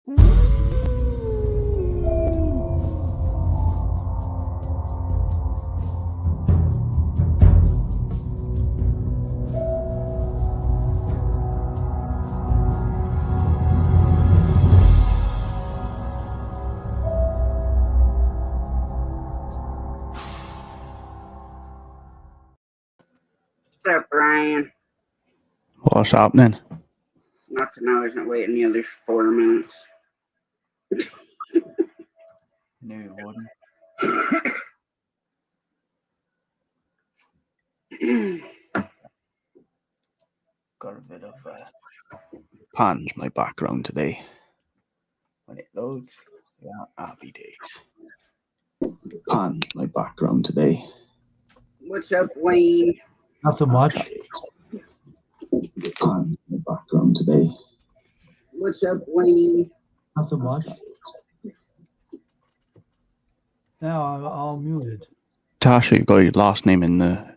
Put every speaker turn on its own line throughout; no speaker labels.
What's up, Brian?
What's happening?
Nothing. I wasn't waiting the other 4 minutes.
Knew you wouldn't. Got a bit of pans my background today. When it loads, yeah, happy days. Pans my background today.
What's up, Wayne?
Not so much.
Pans my background today.
What's up, Wayne?
Not so much. Now I'm all muted.
Tasha, you got your last name in the.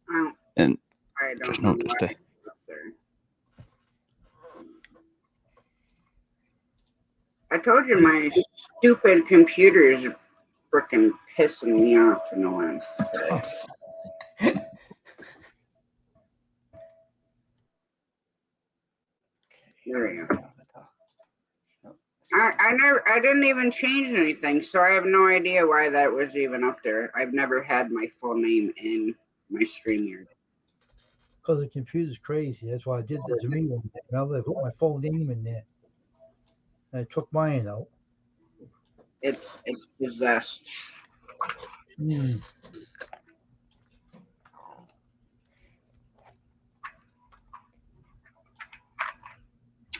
I
And
don't
just
know
noticed
why
it.
it's up there. I told you my stupid computer is freaking pissing me off to no end today. There we go. I didn't even change anything, so I have no idea why that was even up there. I've never had my full name in my StreamYard.
Because the computer's crazy. That's why I did that to me one day. Remember, I put my full name in there. And I took mine out.
It's possessed.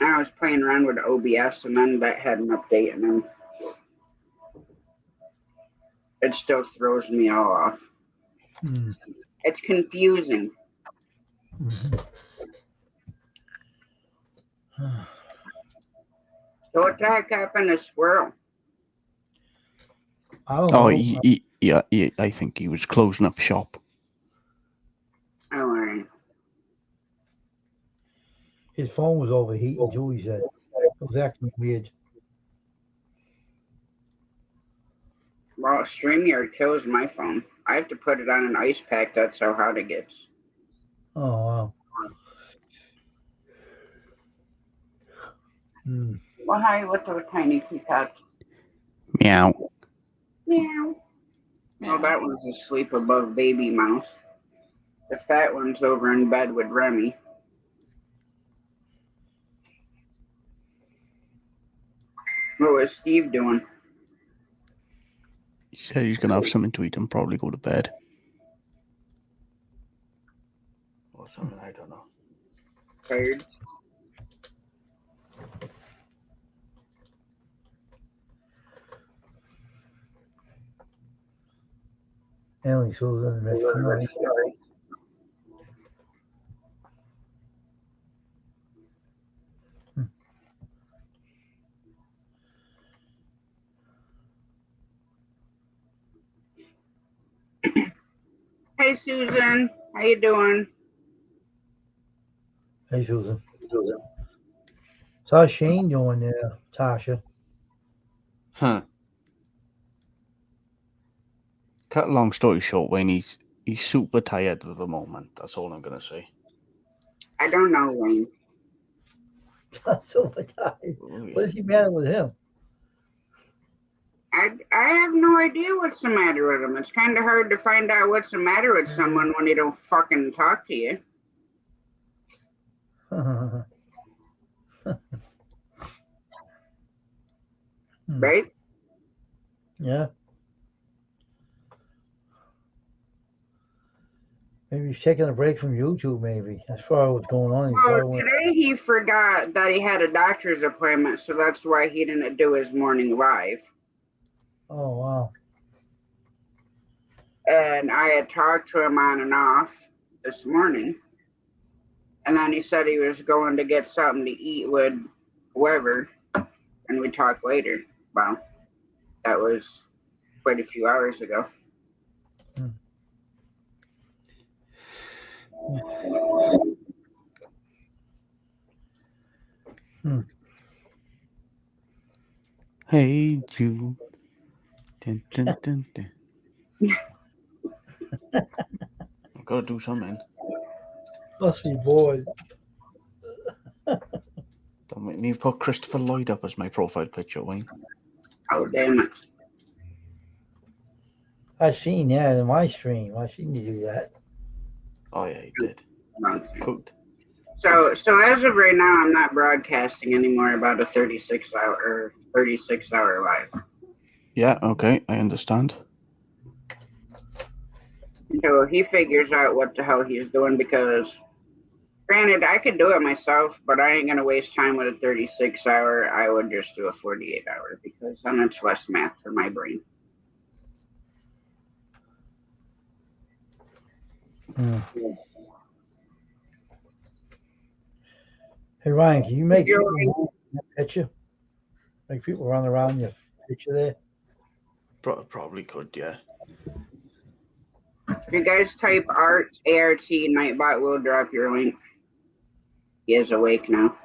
I was playing around with OBS, and then that had an update, and then it still throws me all off. It's confusing. So what the heck happened to Squirrel?
I don't know.
I think he was closing up shop.
Oh, all right.
His phone was overheating too, he said. It was acting weird.
Well, StreamYard kills my phone. I have to put it on an ice pack. That's how hot it gets.
Oh, wow.
Well, hi, what's a tiny peacock?
Meow.
Meow. Oh, that one's asleep above Baby Mouse. The fat one's over in bed with Remy. What was Steve doing?
He said he's gonna have something to eat and probably go to bed. Or something, I don't know.
Tired?
Anyway, so then the next night.
Hey, Susan. How you doing?
Hey, Susan. So how's Shane doing there, Tasha?
Cut a long story short, Wayne, he's super tired at the moment. That's all I'm gonna say.
I don't know, Wayne.
So tired. What is the matter with him?
I have no idea what's the matter with him. It's kind of hard to find out what's the matter with someone when they don't fucking talk to you. Right?
Yeah. Maybe he's taking a break from YouTube, maybe. That's probably what's going on.
Well, today he forgot that he had a doctor's appointment, so that's why he didn't do his morning live.
Oh, wow.
And I had talked to him on and off this morning. And then he said he was going to get something to eat with whoever, and we talked later. Well, that was quite a few hours ago.
want you. Dun, dun, dun, dun. I've got to do something.
Must be bored.
Don't make me put Christopher Lloyd up as my profile picture, Wayne.
Oh, damn it.
I seen that in my stream. I seen you do that.
Oh yeah, he did. Cool.
So as of right now, I'm not broadcasting anymore about a 36-hour live.
Yeah, okay, I understand.
So he figures out what the hell he's doing because, granted, I could do it myself, but I ain't gonna waste time with a 36-hour. I would just do a 48-hour because then it's less math for my brain.
Hey Ryan, can you make
You're
people move in that picture? Make people run around your picture there?
Probably could, yeah.
If you guys type ART Nightbot will drop your link. He is awake now.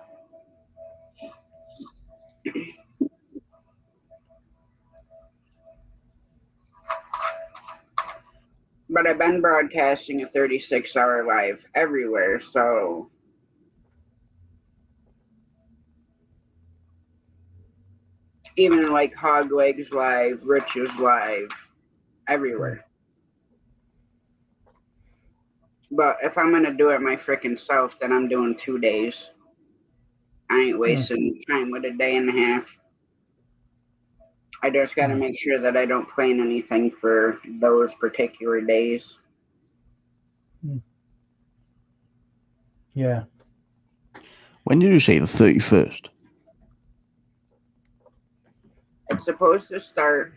But I've been broadcasting a 36-hour live everywhere, so even like Hog Legs Live, Rich's Live, everywhere. But if I'm gonna do it my freaking self, then I'm doing 2 days. I ain't wasting time with a day and a half. I just gotta make sure that I don't plan anything for those particular days.
Yeah.
When did you say the 31st?
It's supposed to start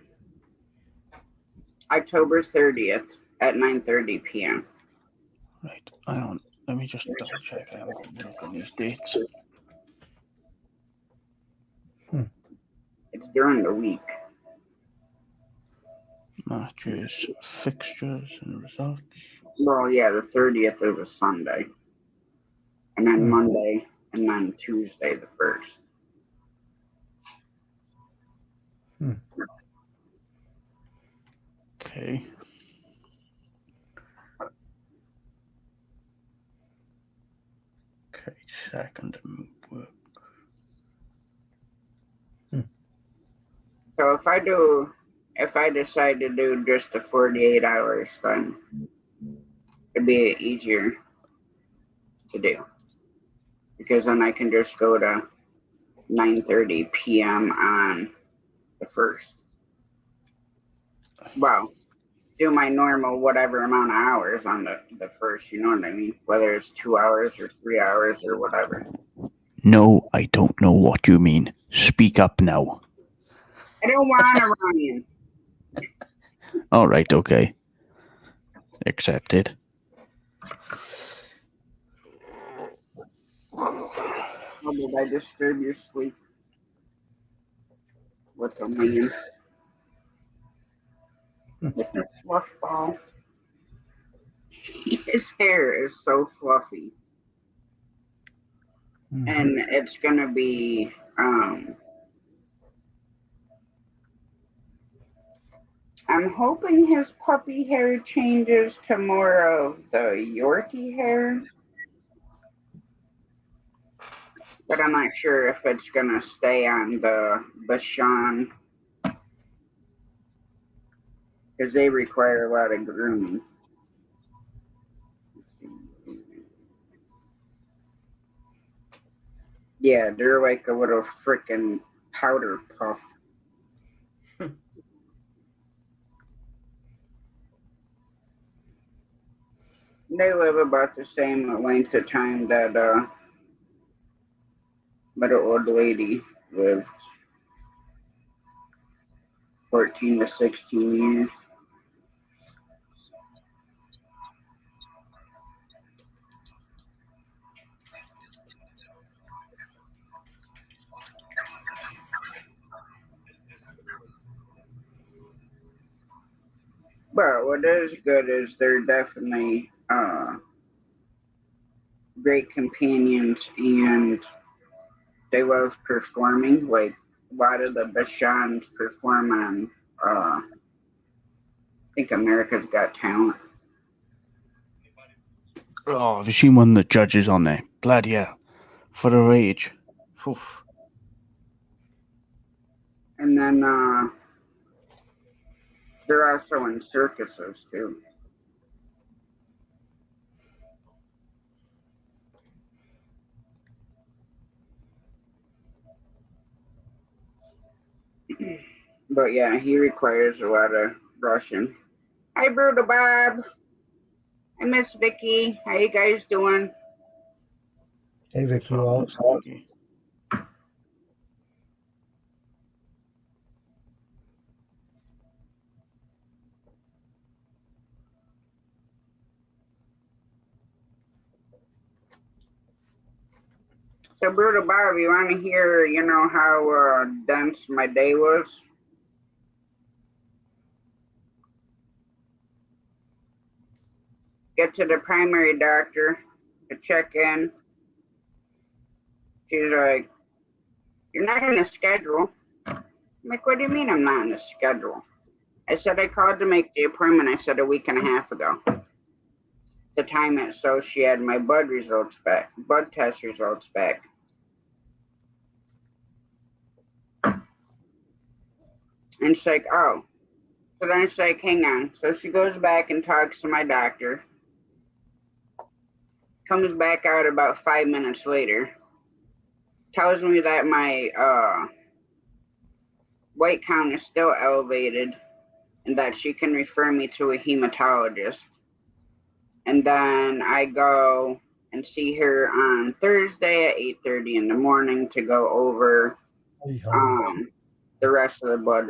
October 30th at 9:30 p.m.
Right, let me just double check. I haven't got work on these dates.
It's during the week.
Matches, fixtures, and results.
Well, yeah, the 30th is a Sunday. And then Monday, and then Tuesday the 1st.
Okay. Okay, second work.
So if I decide to do just the 48 hours, then it'd be easier to do. Because then I can just go to 9:30 p.m. on the 1st. Well, do my normal whatever amount of hours on the 1st, you know what I mean? Whether it's 2 hours or 3 hours or whatever.
No, I don't know what you mean. Speak up now.
I don't want to, Ryan.
All right, okay. Accepted.
How did I disturb your sleep? With a man. With a fluff ball. His hair is so fluffy. And it's gonna be I'm hoping his puppy hair changes to more of the Yorkie hair. But I'm not sure if it's gonna stay on the Bashan. Because they require a lot of grooming. Yeah, they're like a little frickin' powder puff. They live about the same length of time that an old lady lived. 14 to 16 years. But what is good is they're definitely great companions and they love performing. Like lot of the Bashans perform on, I think America's Got Talent.
Oh, have you seen one of the judges on there? Bloody hell. For the rage. Oof.
And then they're also in circuses too. But yeah, he requires a lot of brushing. Hi, Brutal Bob. I miss Vicky. How you guys doing?
Hey, Vicky,
So,
well,
okay.
So, Brutal Bob, you want to hear, how dense my day was? Get to the primary doctor to check in. She's like, "You're not in a schedule." I'm like, "What do you mean I'm not in a schedule?" I said, "I called to make the appointment," I said, "a week and a half ago. To time it so she had my blood test results back. And she's like, "Oh." So then she's like, "Hang on." So she goes back and talks to my doctor. Comes back out about 5 minutes later. Tells me that my white count is still elevated and that she can refer me to a hematologist. And then I go and see her on Thursday at 8:30 in the morning to go over the rest of the blood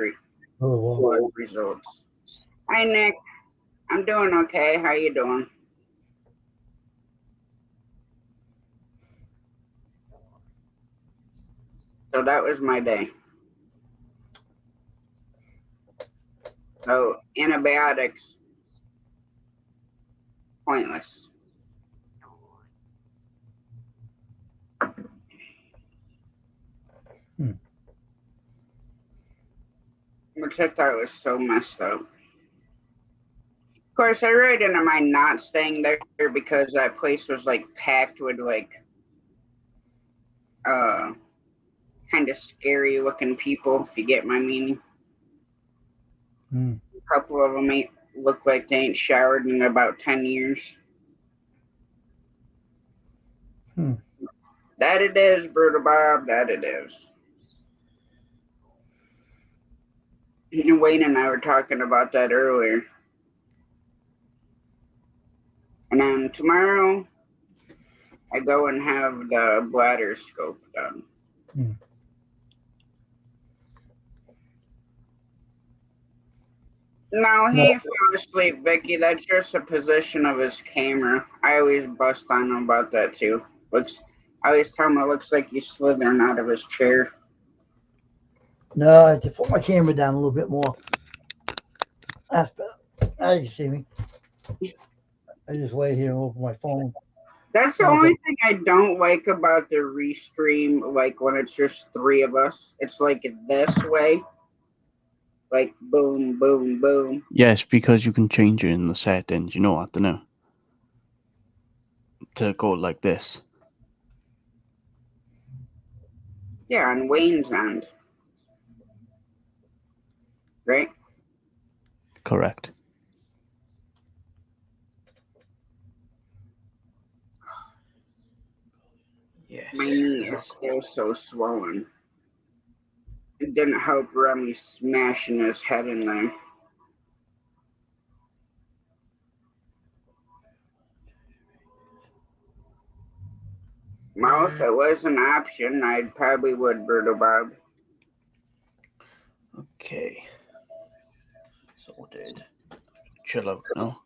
results. Hi, Nick. I'm doing okay. How you doing? So that was my day. So antibiotics, pointless. Which I thought was so messed up. Of course, I really didn't mind not staying there because that place was like packed with like kind of scary looking people, if you get my meaning. A couple of them look like they ain't showered in about 10 years. That it is, Brutal Bob, that it is. And Wayne and I were talking about that earlier. And then tomorrow, I go and have the bladder scope done. No, he fell asleep, Vicky. That's just a position of his camera. I always bust on him about that too. I always tell him it looks like he's slithering out of his chair.
No, I have to put my camera down a little bit more. That's better. Now you can see me. I just lay here and open my phone.
That's the only thing I don't like about the restream, like when it's just three of us. It's like this way. Like boom, boom, boom.
Yes, because you can change it in the settings, you know what, don't you? To go like this.
Yeah, on Wayne's end. Right?
Correct. Yes.
My knee is still so swollen. It didn't help Remy smashing his head in there. Well, if it was an option, I probably would, Brutal Bob.
Okay. Sorted. Chill out now.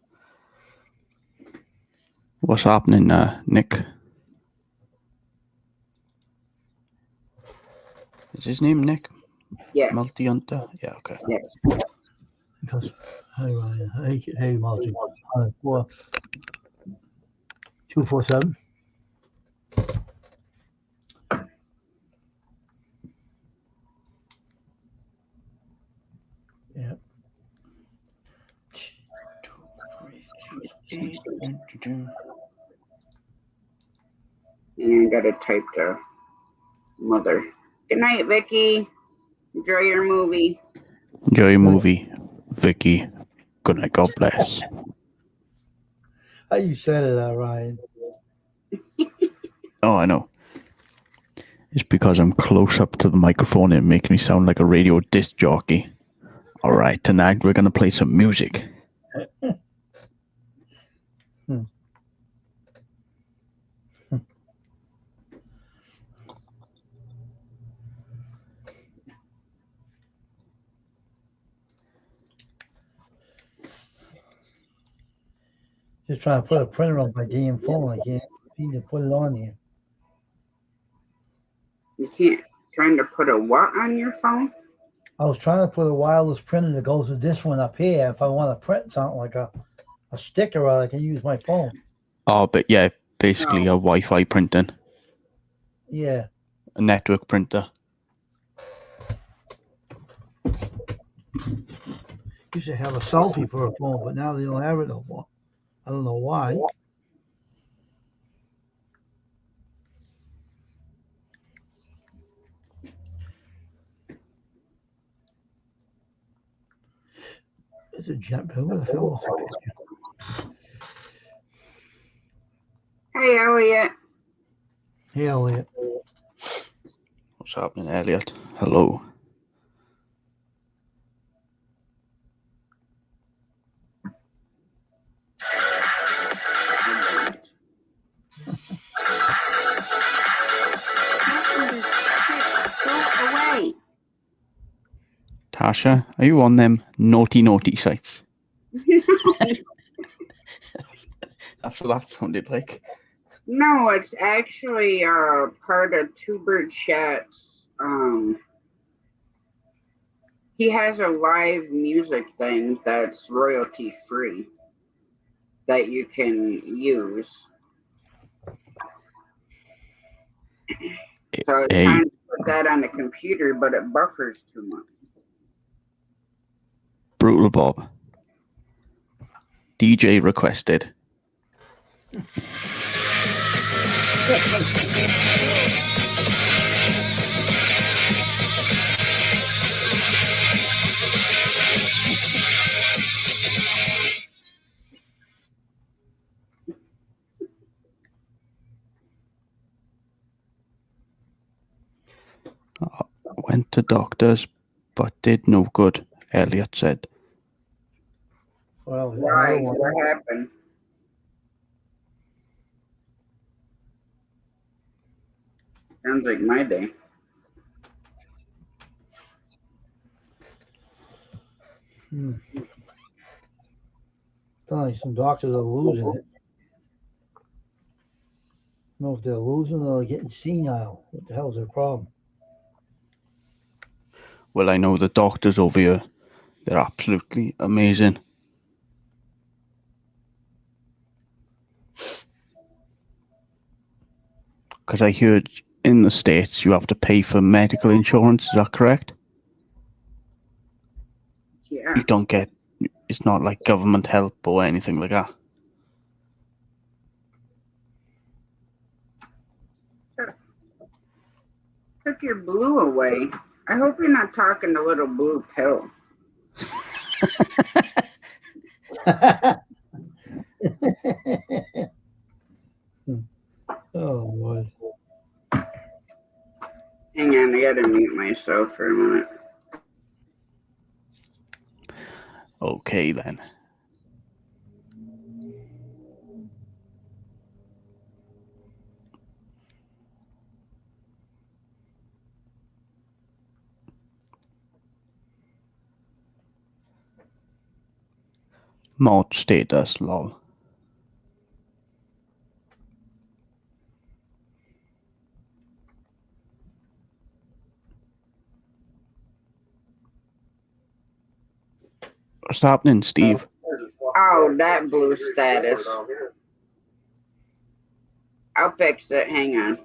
What's happening, Nick? Is his name Nick?
Yeah.
Multi-hunter? Yeah, okay.
Yes.
Because, hey, Ryan. Hey, Multi. 247.
And I gotta type to mother. Good night, Vicky. Enjoy your movie.
Enjoy your movie, Vicky. Good night. God bless.
How you said it, Ryan?
Oh, I know. It's because I'm close up to the microphone and it makes me sound like a radio disc jockey. All right, tonight we're going to play some music.
Just trying to put a printer on my damn phone. I can't seem to put it on here.
You can't trying to put a what on your phone?
I was trying to put a wireless printer that goes with this one up here. If I want to print something like a sticker, I can use my phone.
Oh, but yeah, basically a Wi-Fi printing.
Yeah.
A network printer.
Used to have a selfie for a phone, but now they don't have it no more. I don't know why. It's a jet bill. Where the hell is it?
Hey, Elliot.
Hey, Elliot.
What's happening, Elliot? Hello.
Go away.
Tasha, are you on them naughty sites? That's what that sounded like.
No, it's actually part of Two Bird Chat's. He has a live music thing that's royalty free that you can use. So I was
Hey,
trying to put that on the computer, but it buffers too much.
Brutal Bob. DJ requested. Went to doctors, but did no good, Elliot said.
Well,
Why? What happened? Sounds like my day.
Sounds like some doctors are losing it. I don't know if they're losing or they're getting senile. What the hell's their problem?
Well, I know the doctors over here. They're absolutely amazing. Because I heard in the States you have to pay for medical insurance. Is that correct?
Yeah.
You don't get, it's not like government help or anything like that.
Took your blue away. I hope you're not talking to little blue pill.
Oh, Lord.
Hang on, I gotta mute myself for a minute.
Okay, then. Mod status, lol. What's happening, Steve?
Oh, that blue status. I'll fix it. Hang on.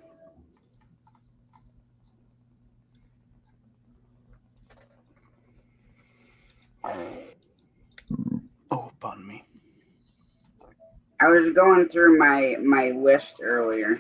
Oh, pardon me.
I was going through my list earlier.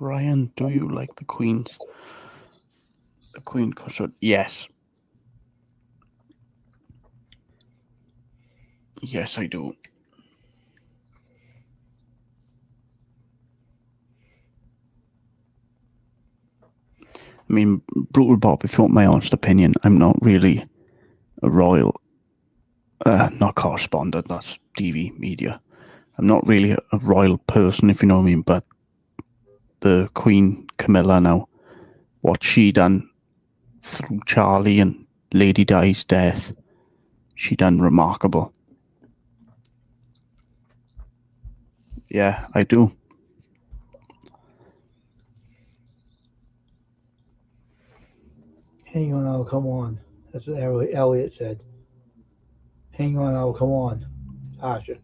Ryan, do you like the Queen custard? Yes. Yes, I do. I mean, Brutal Bob, if you want my honest opinion, I'm not really a royal, not correspondent, that's TV media. I'm not really a royal person, if you know what I mean, but the Queen Camilla now, what she done through Charlie and Lady Di's death, she done remarkable. Yeah, I do.
Hang on, I'll come on. That's what Elliot said. Hang on, I'll come on. Tasha.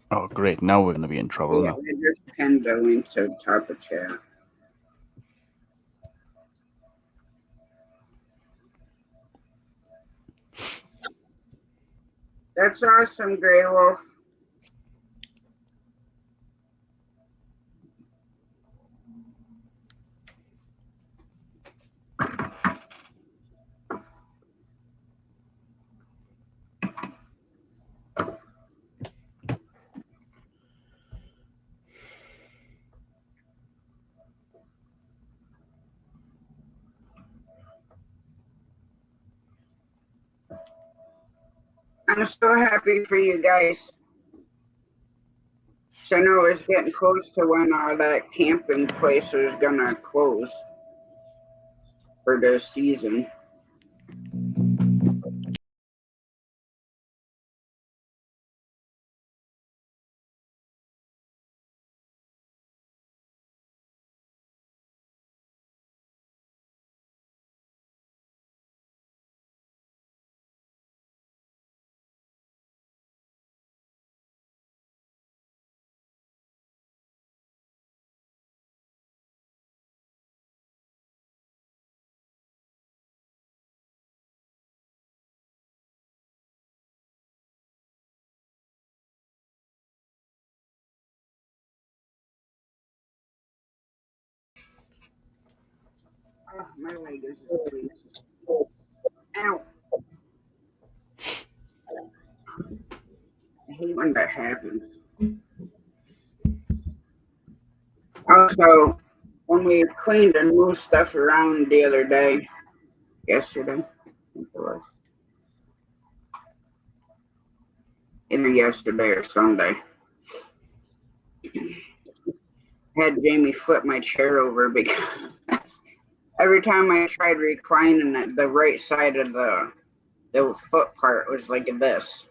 Oh, great. Now we're going to be in trouble
Yeah,
now.
I just pinned the link to the top of chat. That's awesome, Grey Wolf. I'm so happy for you guys. So I know it's getting close to when that camping place is gonna close for this season. Oh, my leg is bleeding. Ow. I hate when that happens. Also, when we cleaned and moved stuff around the other day, yesterday, I think it was, either yesterday or Sunday, had Jamie flip my chair over because every time I tried reclining it, the right side of the foot part was like this.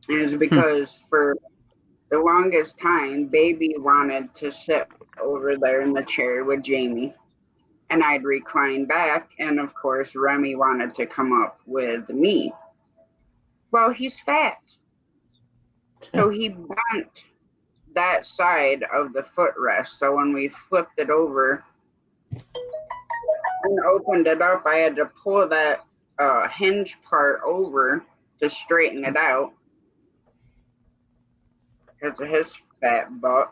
And it's because for the longest time, Baby wanted to sit over there in the chair with Jamie, and I'd recline back, and of course, Remy wanted to come up with me. Well, he's fat, so he bent that side of the footrest. So when we flipped it over and opened it up, I had to pull that hinge part over to straighten it out because of his fat butt.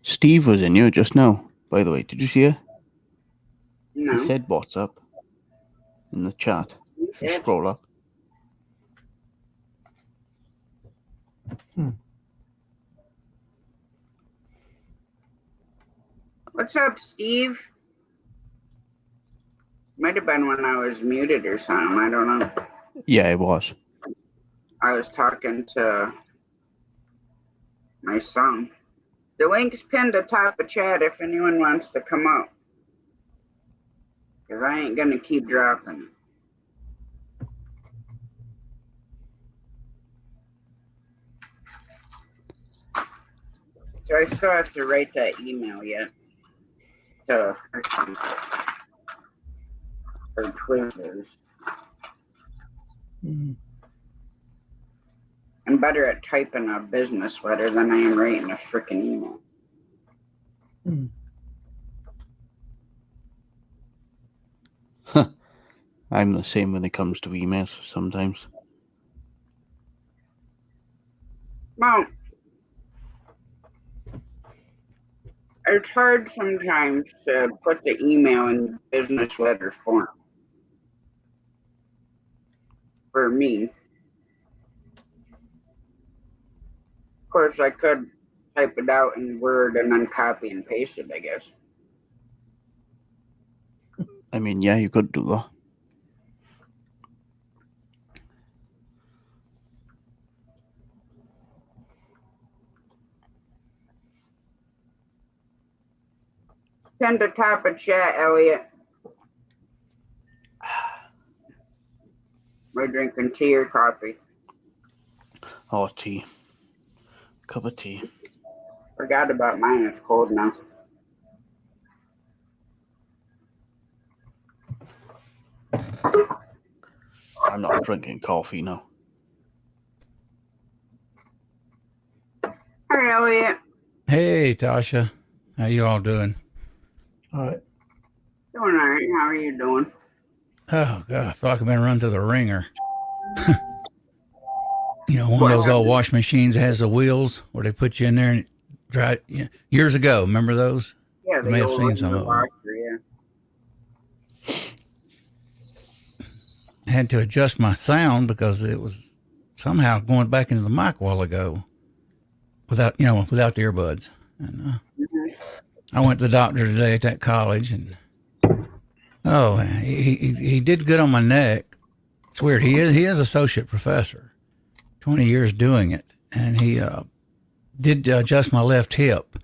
Steve was in here just now, by the way. Did you see it?
No.
He said what's up in the chat. If you scroll up.
What's up, Steve? Might have been when I was muted or something. I don't know.
Yeah, it was.
I was talking to my son. The link's pinned atop of chat if anyone wants to come up. Because I ain't going to keep dropping it. So I still have to write that email yet. To or Twizzlers. I'm better at typing a business letter than I am writing a freaking email.
I'm the same when it comes to emails sometimes.
Well, it's hard sometimes to put the email in business letter form. For me. Of course, I could type it out in Word and then copy and paste it, I guess.
I mean, yeah, you could do that.
Pin the top of chat, Elliot. We're drinking tea or coffee.
Oh, tea. Cup of tea.
Forgot about mine. It's cold now.
I'm not drinking coffee now.
Hi, Elliot.
Hey, Tasha. How you all doing?
All right.
Doing all right. How are you doing?
Oh, God, I feel like I've been run through the ringer. One
What
of those old
happened?
wash machines that has the wheels where they put you in there and dry. Years ago, remember those?
Yeah,
You
the
may have
old
seen some
regular
of them.
washer, yeah.
I had to adjust my sound because it was somehow going back into the mic a while ago without the earbuds. And I went to the doctor today at that college, and he did good on my neck. It's weird. He is associate professor, 20 years doing it, and he did adjust my left hip.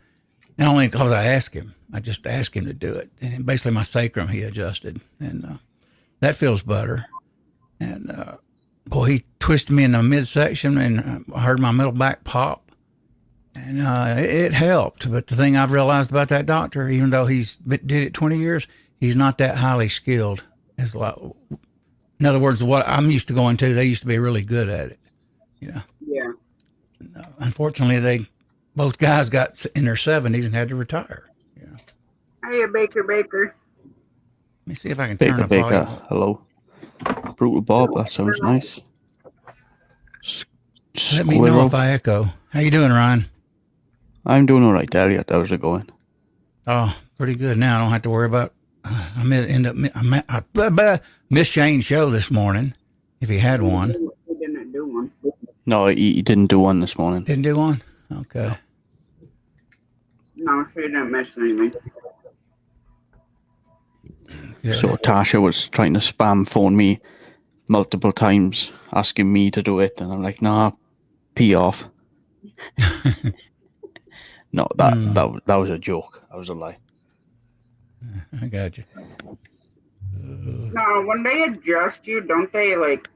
Not only because I asked him, I just asked him to do it. And basically my sacrum he adjusted, and that feels better. And boy, he twisted me in the midsection, and I heard my middle back pop, and it helped. But the thing I've realized about that doctor, even though he's did it 20 years, he's not that highly skilled. As like, in other words, what I'm used to going to, they used to be really good at it.
Yeah.
Unfortunately, both guys got in their 70s and had to retire.
Hey, Baker.
Let me see if I can turn the
Baker,
volume.
hello. Brutal Bob, that sounds nice.
Let me know
Squirrel.
if I echo. How you doing, Ryan?
I'm doing all right, Elliot. How's it going?
Oh, pretty good. Now I don't have to worry about. I missed Shane's show this morning. If he had one,
He didn't do one.
No, he didn't do one this morning.
didn't do one. Okay.
No, she didn't miss anything.
Good.
So Tasha was trying to spam phone me multiple times, asking me to do it, and I'm like, nah, pee off. No, that was a joke. That was a lie.
I got you.
No, when they adjust you, don't they like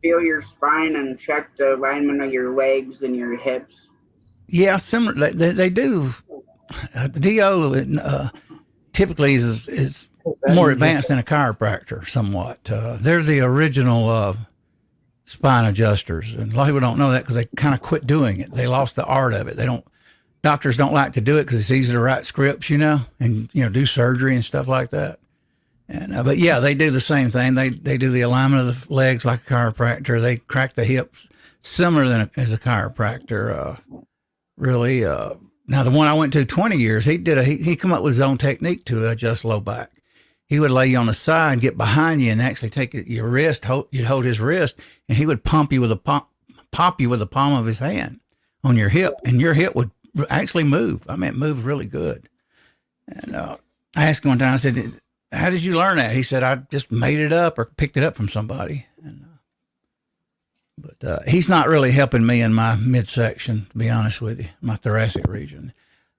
feel your spine and check the alignment of your legs and your hips?
Yeah, similar. They do. DO typically is more advanced than a chiropractor somewhat. They're the original spine adjusters, and a lot of people don't know that because they kind of quit doing it. They lost the art of it. Doctors don't like to do it because it's easy to write scripts, and do surgery and stuff like that. And but yeah, they do the same thing. They do the alignment of the legs like a chiropractor. They crack the hips similar as a chiropractor. Really. Now the one I went to 20 years, he come up with his own technique to adjust low back. He would lay you on the side and get behind you and actually take your wrist. You'd hold his wrist, and he would pop you with the palm of his hand on your hip, and your hip would actually move. I mean, it moved really good. And I asked him one time, I said, how did you learn that? He said, I just made it up or picked it up from somebody. But he's not really helping me in my midsection, to be honest with you, my thoracic region.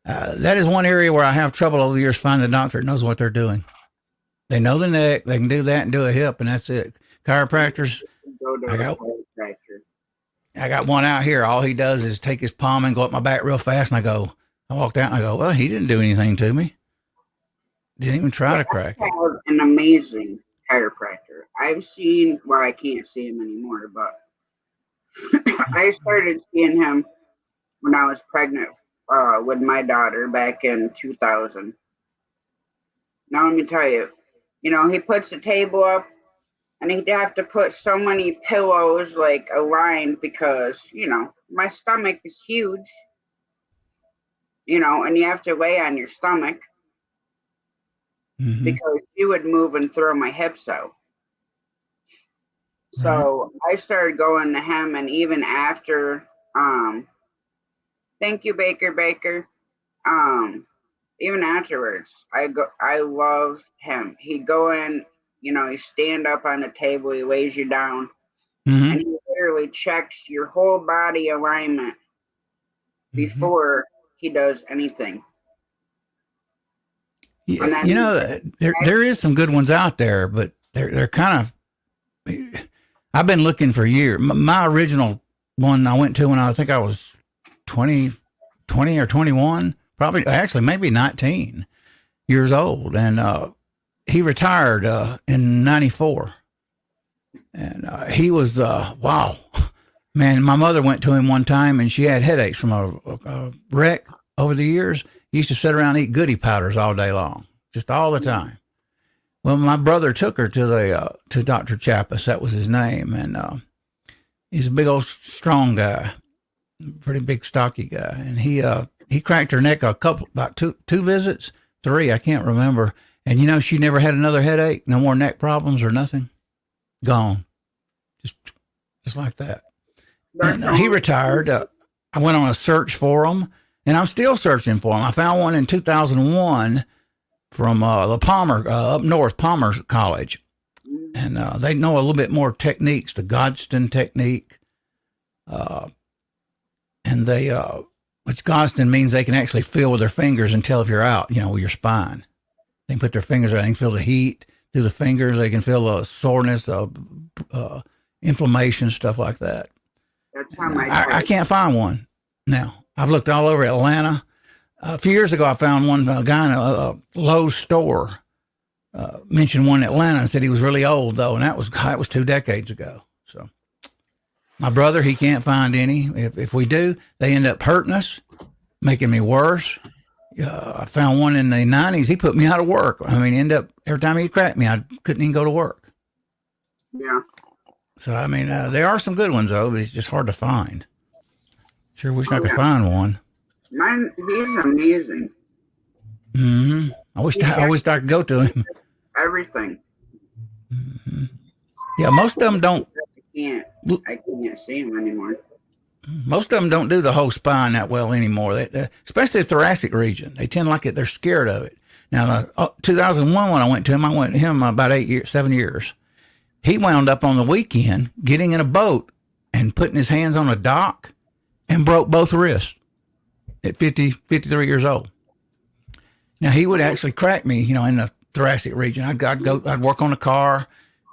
That is one area where I have trouble over the years finding a doctor that knows what they're doing. They know the neck, they can do that and do a hip, and that's it. Chiropractors, I got one out here. All he does is take his palm and go up my back real fast, and I walked out and I go, well, he didn't do anything to me. Didn't even try to crack it.
An amazing chiropractor. I've seen, well, I can't see him anymore, but I started seeing him when I was pregnant with my daughter back in 2000. Now let me tell you, he puts the table up and he'd have to put so many pillows like aligned because, my stomach is huge, and you have to lay on your stomach because you would move and throw my hips out. So I started going to him, and even after, thank you, Baker. Even afterwards, I love him. He'd go in, he stand up on the table, he lays you down, and he literally checks your whole body alignment before he does anything.
Yeah, there is some good ones out there, but they're kind of. I've been looking for years. My original one I went to when I think I was 20 or 21, probably actually maybe 19 years old, and he retired in '94, and he was wow, man. My mother went to him one time, and she had headaches from a wreck over the years. He used to sit around and eat goody powders all day long, just all the time. Well, my brother took her to Dr. Chappis. That was his name, and he's a big old strong guy, pretty big stocky guy, and he cracked her neck about two visits, 3, I can't remember. And she never had another headache, no more neck problems or nothing. Gone, just like that. And he retired. I went on a search for him, and I'm still searching for him. I found one in 2001 from the Palmer, up north, Palmer College. And they know a little bit more techniques, the Godston technique. And which Godston means they can actually feel with their fingers and tell if you're out, with your spine. They can put their fingers there, they can feel the heat through the fingers, they can feel the soreness, inflammation, stuff like that.
That's how
I can't find one now. I've looked all over Atlanta. A few years ago, I found one guy in a Lowe's store mentioned one in Atlanta and said he was really old, though, and that was 2 decades ago. So my brother, he can't find any. If we do, they end up hurting us, making me worse. I found one in the 90s. He put me out of work. I mean, every time he cracked me, I couldn't even go to work.
Yeah.
So, I mean, there are some good ones, though, but it's just hard to find. Sure wish I could find one.
Mine, he's amazing.
I wish I could go to him.
Everything.
Yeah, most of them don't.
I can't see him anymore.
Most of them don't do the whole spine that well anymore. Especially the thoracic region. They tend like it. They're scared of it. Now, 2001 when I went to him about 7 years. He wound up on the weekend getting in a boat and putting his hands on a dock and broke both wrists at 53 years old. Now, he would actually crack me, in the thoracic region. I'd work on a car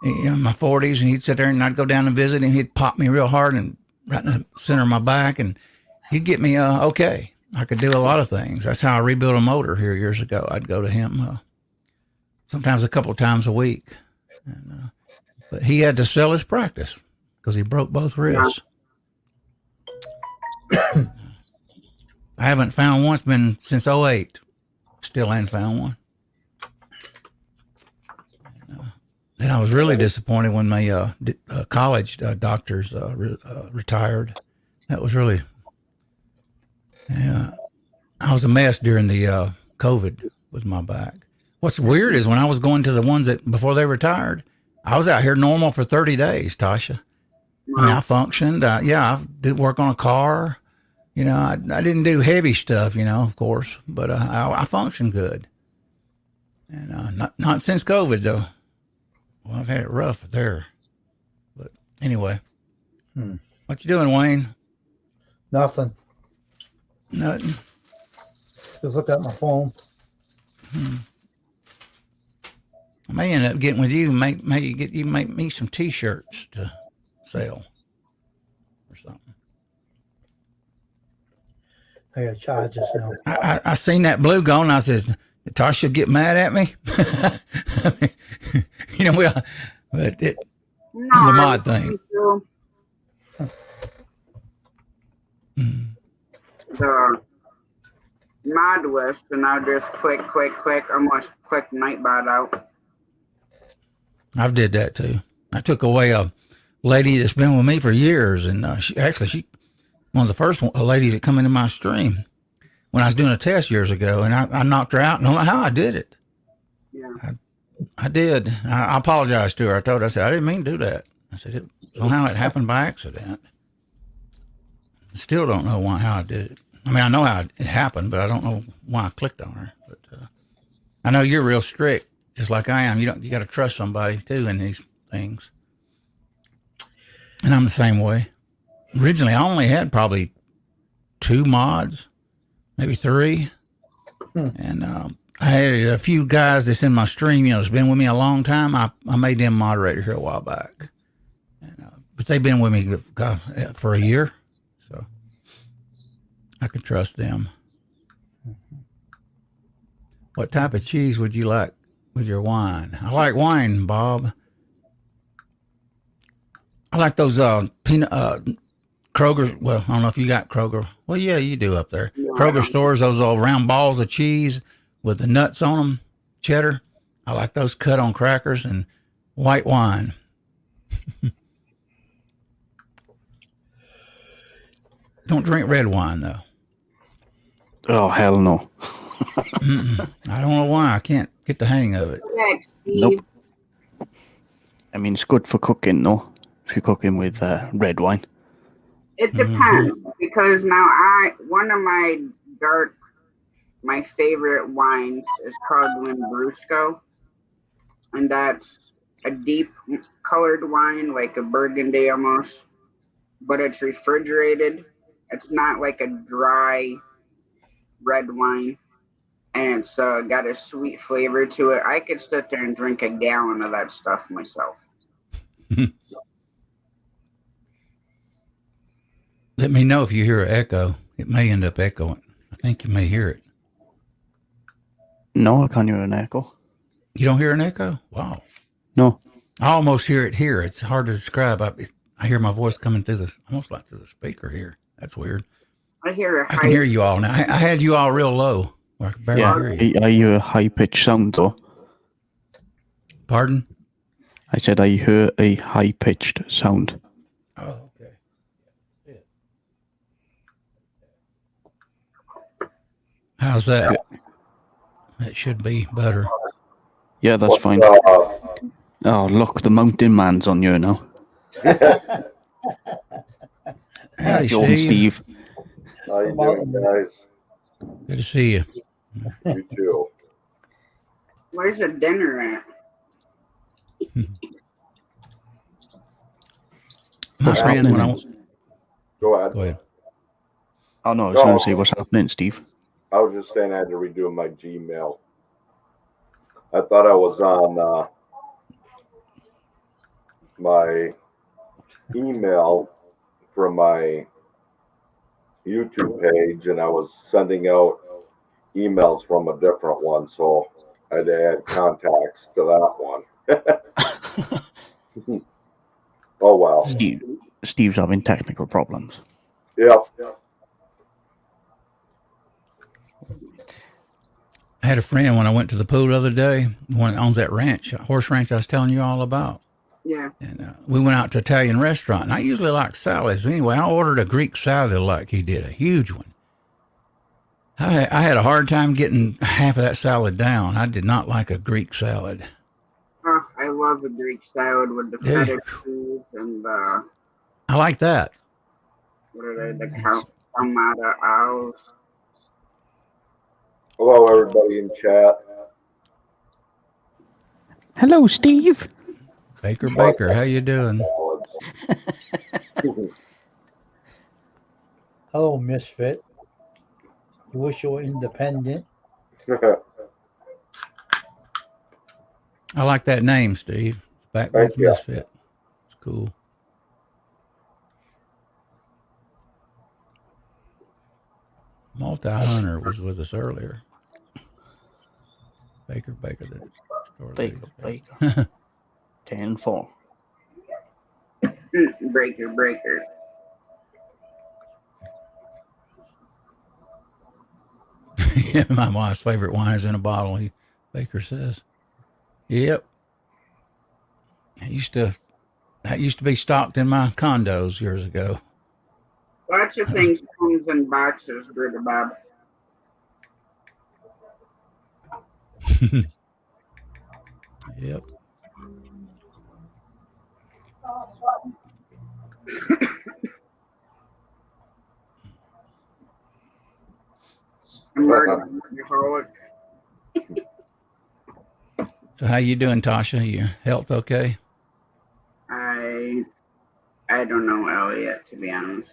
in my 40s, and he'd sit there, and I'd go down and visit, and he'd pop me real hard and right in the center of my back, and he'd get me okay. I could do a lot of things. That's how I rebuilt a motor here years ago. I'd go to him sometimes a couple of times a week. But he had to sell his practice because he broke both wrists. I haven't found one. It's been since 2008. Still hadn't found one. Then I was really disappointed when my college doctors retired. That was really, I was a mess during the COVID with my back. What's weird is when I was going to the ones that before they retired, I was out here normal for 30 days, Tasha. I mean, I functioned. I did work on a car. I didn't do heavy stuff, of course, but I functioned good. And not since COVID, though. Well, I've had it rough there. But anyway, what you doing, Wayne?
Nothing.
Nothing.
Just look at my phone.
I may end up getting with you. Make me some T-shirts to sell or something.
I gotta charge this now.
I seen that blue going. And I says, Tasha get mad at me. But the mod thing.
The mod list, and I'll just click, almost click Nightbot out.
I've did that too. I took away a lady that's been with me for years, and she one of the first ladies that come into my stream when I was doing a test years ago, and I knocked her out. And I don't know how I did it.
Yeah.
I did. I apologized to her. I told her, I said, I didn't mean to do that. I said, somehow it happened by accident. Still don't know how I did it. I mean, I know how it happened, but I don't know why I clicked on her. But I know you're real strict, just like I am. You got to trust somebody too in these things. And I'm the same way. Originally, I only had probably 2 mods, maybe 3. And I had a few guys that's in my stream, that's been with me a long time. I made them moderator here a while back. And, but they've been with me for a year, so I can trust them. What type of cheese would you like with your wine? I like wine, Bob. I like those peanut Kroger. Well, I don't know if you got Kroger. Well, yeah, you do up there.
No,
Kroger stores those little round balls of cheese with the nuts on them, cheddar. I like those cut on crackers and white wine. Don't drink red wine though.
Oh, hell no.
I don't know why. I can't get the hang of it.
Correct, Steve.
Nope. I mean, it's good for cooking, though, if you're cooking with red wine.
It depends because now one of my favorite wines is called Lambrusco, and that's a deep colored wine, like a burgundy almost, but it's refrigerated. It's not like a dry red wine, and it's got a sweet flavor to it. I could sit there and drink a gallon of that stuff myself.
Let me know if you hear an echo. It may end up echoing. I think you may hear it.
No, I can't hear an echo.
You don't hear an echo? Wow.
No.
I almost hear it here. It's hard to describe. I hear my voice coming through almost like through the speaker here. That's weird.
I
can hear you all now. I had you all real low. I could barely hear you.
I hear a high-pitched sound, though.
Pardon?
I said I hear a high-pitched sound.
Oh, okay. How's that? That should be better.
Yeah, that's fine. Oh, look, the mountain man's on you now.
Howdy,
Steve.
How you doing, guys?
Good to see you.
You too.
Where's the dinner at?
My friend, when I
Go ahead.
go ahead.
Oh, no, I was going to say, what's happening, Steve?
I was just saying I had to redo my Gmail. I thought I was on my email from my YouTube page, and I was sending out emails from a different one, so I had to add contacts to that one. Oh, well.
Steve's having technical problems.
Yeah.
I had a friend when I went to the pool the other day, the one that owns that ranch, horse ranch I was telling you all about.
Yeah.
And we went out to an Italian restaurant, and I usually like salads. Anyway, I ordered a Greek salad like he did, a huge one. I had a hard time getting half of that salad down. I did not like a Greek salad.
Oh, I love a Greek salad with the feta cheese and
I like that.
what are they? The Kamada owls.
Hello, everybody in chat.
Hello, Steve.
Baker, how you doing?
Hello, Misfit. You wish you were independent.
I like that name, Steve. Back
Thank
with
you.
Misfit. It's cool. Multi-Hunter was with us earlier. Baker.
Baker. 10-4.
Breaker.
Yeah, my wife's favorite wine is in a bottle, Baker says. Yep. I used to That used to be stocked in my condos years ago.
Lots of things comes in boxes, Brother Bob.
Yep.
I'm already an alcoholic.
So how you doing, Tasha? Your health okay?
I don't know Elliot, to be honest.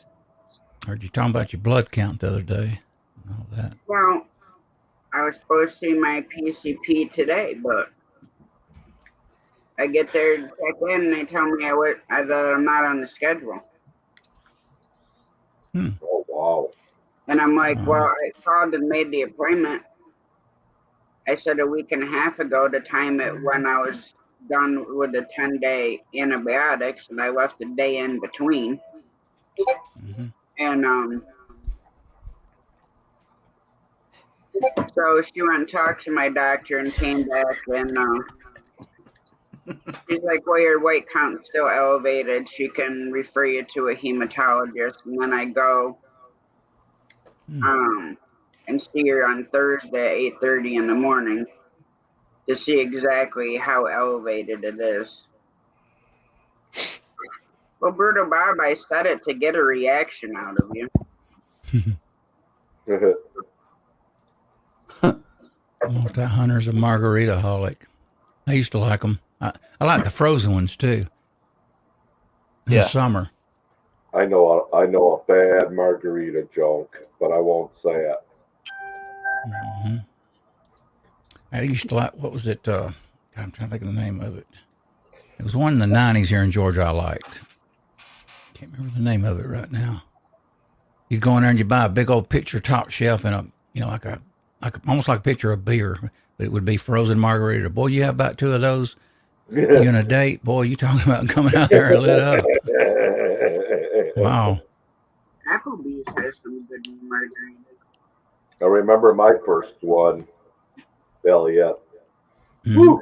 Heard you talking about your blood count the other day and all that.
Well, I was supposed to see my PCP today, but I get there to check in and they tell me that I'm not on the schedule.
Oh, wow.
And I'm like, well, I called and made the appointment. I said a week and a half ago to time it when I was done with the 10-day antibiotics, and I left a day in between.
Mm-hmm.
And so she went and talked to my doctor and came back, and she's like, well, your white count's still elevated. She can refer you to a hematologist. And then I go and see her on Thursday at 8:30 in the morning to see exactly how elevated it is. Well, Bruto Bob, I said it to get a reaction out of you.
Multi-hunter's a margarita-holic. I used to like them. I like the frozen ones too. In the summer.
I know a bad margarita joke, but I won't say it.
Mm-hmm. I used to like, what was it? God, I'm trying to think of the name of it. It was one in the 90s here in Georgia I liked. Can't remember the name of it right now. You'd go in there and you buy a big old pitcher top shelf and like almost like a pitcher of beer, but it would be frozen margarita. Boy, you have about two of those. You on a date, boy, you talking about coming out there lit up. Wow.
Applebee's has some good margaritas.
I remember my first one, Elliot.
Mm-hmm.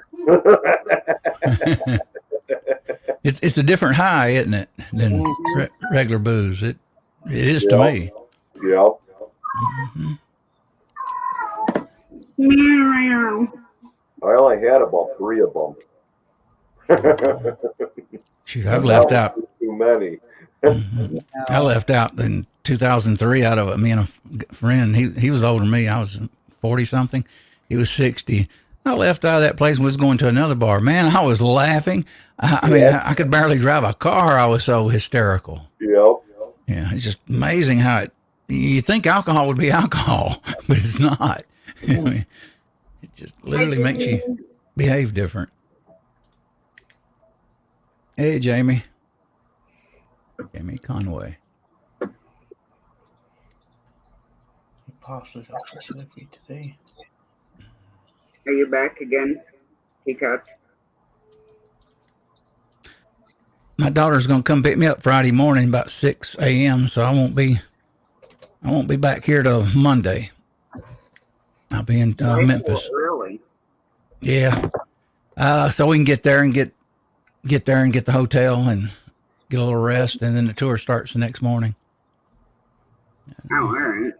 It's a different high, isn't it, than regular booze? It is to me.
Yep.
Mm-hmm.
I only had about 3 of them.
Shoot, I've left out
too many.
Mm-hmm. I left out in 2003 out of it. Me and a friend, he was older than me. I was 40 something. He was 60. I left out of that place and was going to another bar. Man, I was laughing. I mean, I could barely drive a car. I was so hysterical.
Yep.
Yeah, it's just amazing how you think alcohol would be alcohol, but it's not. I mean, it just literally makes you behave different. Hey, Jamie. Jamie Conway.
Parsley's off the delivery today.
Are you back again, Peacock?
My daughter's gonna come pick me up Friday morning about 6 a.m. So I won't be back here till Monday. I'll be in Memphis.
Really?
Yeah. So we can get there and get the hotel and get a little rest, and then the tour starts the next morning.
Oh, all right.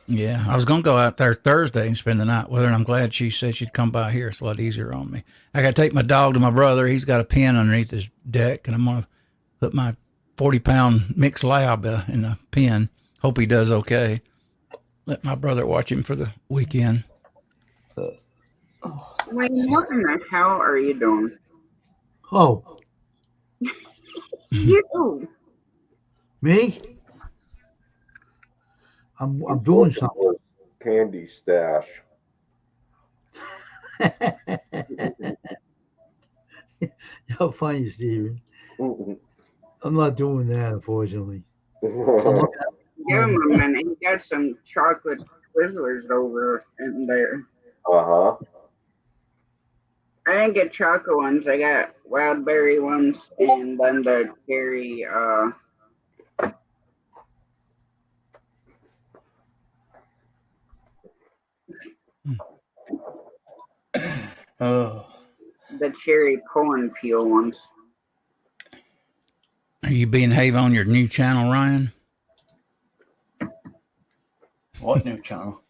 Yeah, I was gonna go out there Thursday and spend the night with her, and I'm glad she said she'd come by here. It's a lot easier on me. I got to take my dog to my brother. He's got a pen underneath his deck, and I'm gonna put my 40-pound mixed lab in the pen. Hope he does okay. Let my brother watch him for the weekend.
Wayne, what in the hell are you doing?
Oh,
You.
me? I'm doing something.
Candy stash.
How funny, Steven. I'm not doing that, unfortunately.
Give him a minute. He got some chocolate Twizzlers over in there.
Uh-huh.
I didn't get chocolate ones. I got wild berry ones and then the cherry.
Oh.
The cherry corn peel ones.
Are you being have on your new channel, Ryan?
What new channel?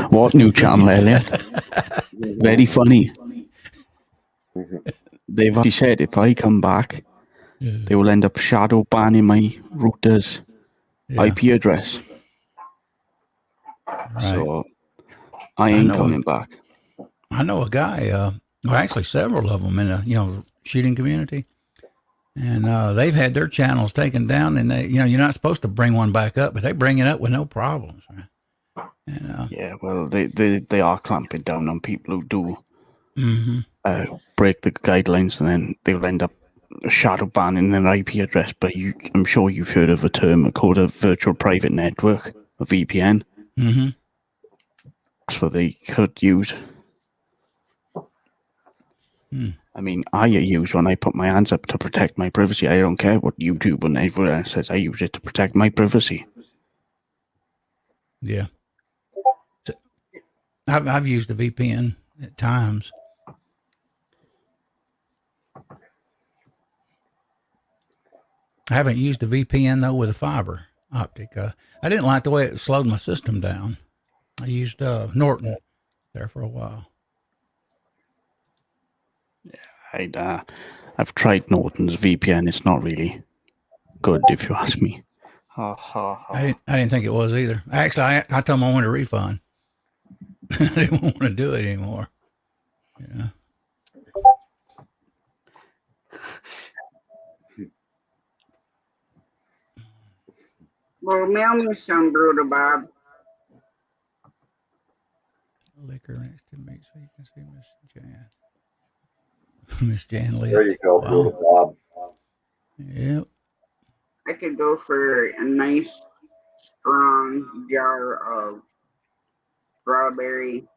What new channel, Elliot? Very funny. They've actually said if I come back, they will end up shadow banning my router's IP address.
Right.
So I ain't coming back.
I know a guy, well, actually several of them in the shooting community, and they've had their channels taken down, and they, you're not supposed to bring one back up, but they bring it up with no problems. Right? And
yeah, well, they are clamping down on people who do break the guidelines, and then they'll end up shadow banning their IP address. But I'm sure you've heard of a term called a virtual private network, a VPN.
Mm-hmm.
That's what they could use. I mean, I use when I put my hands up to protect my privacy. I don't care what YouTube and everyone else says. I use it to protect my privacy.
Yeah. So, I've used a VPN at times. I haven't used a VPN though with a fiber optic. I didn't like the way it slowed my system down. I used Norton there for a while.
I've tried Norton's VPN. It's not really good, if you ask me.
I didn't think it was either. Actually, I told them I wanted a refund. I didn't want to do it anymore. Yeah.
Well, mail me some, Brutal Bob.
Liquor next to me so you can see Miss Jan. Miss Jan lit.
There you go, Brutal Bob.
Yep.
I could go for a nice, strong jar of strawberry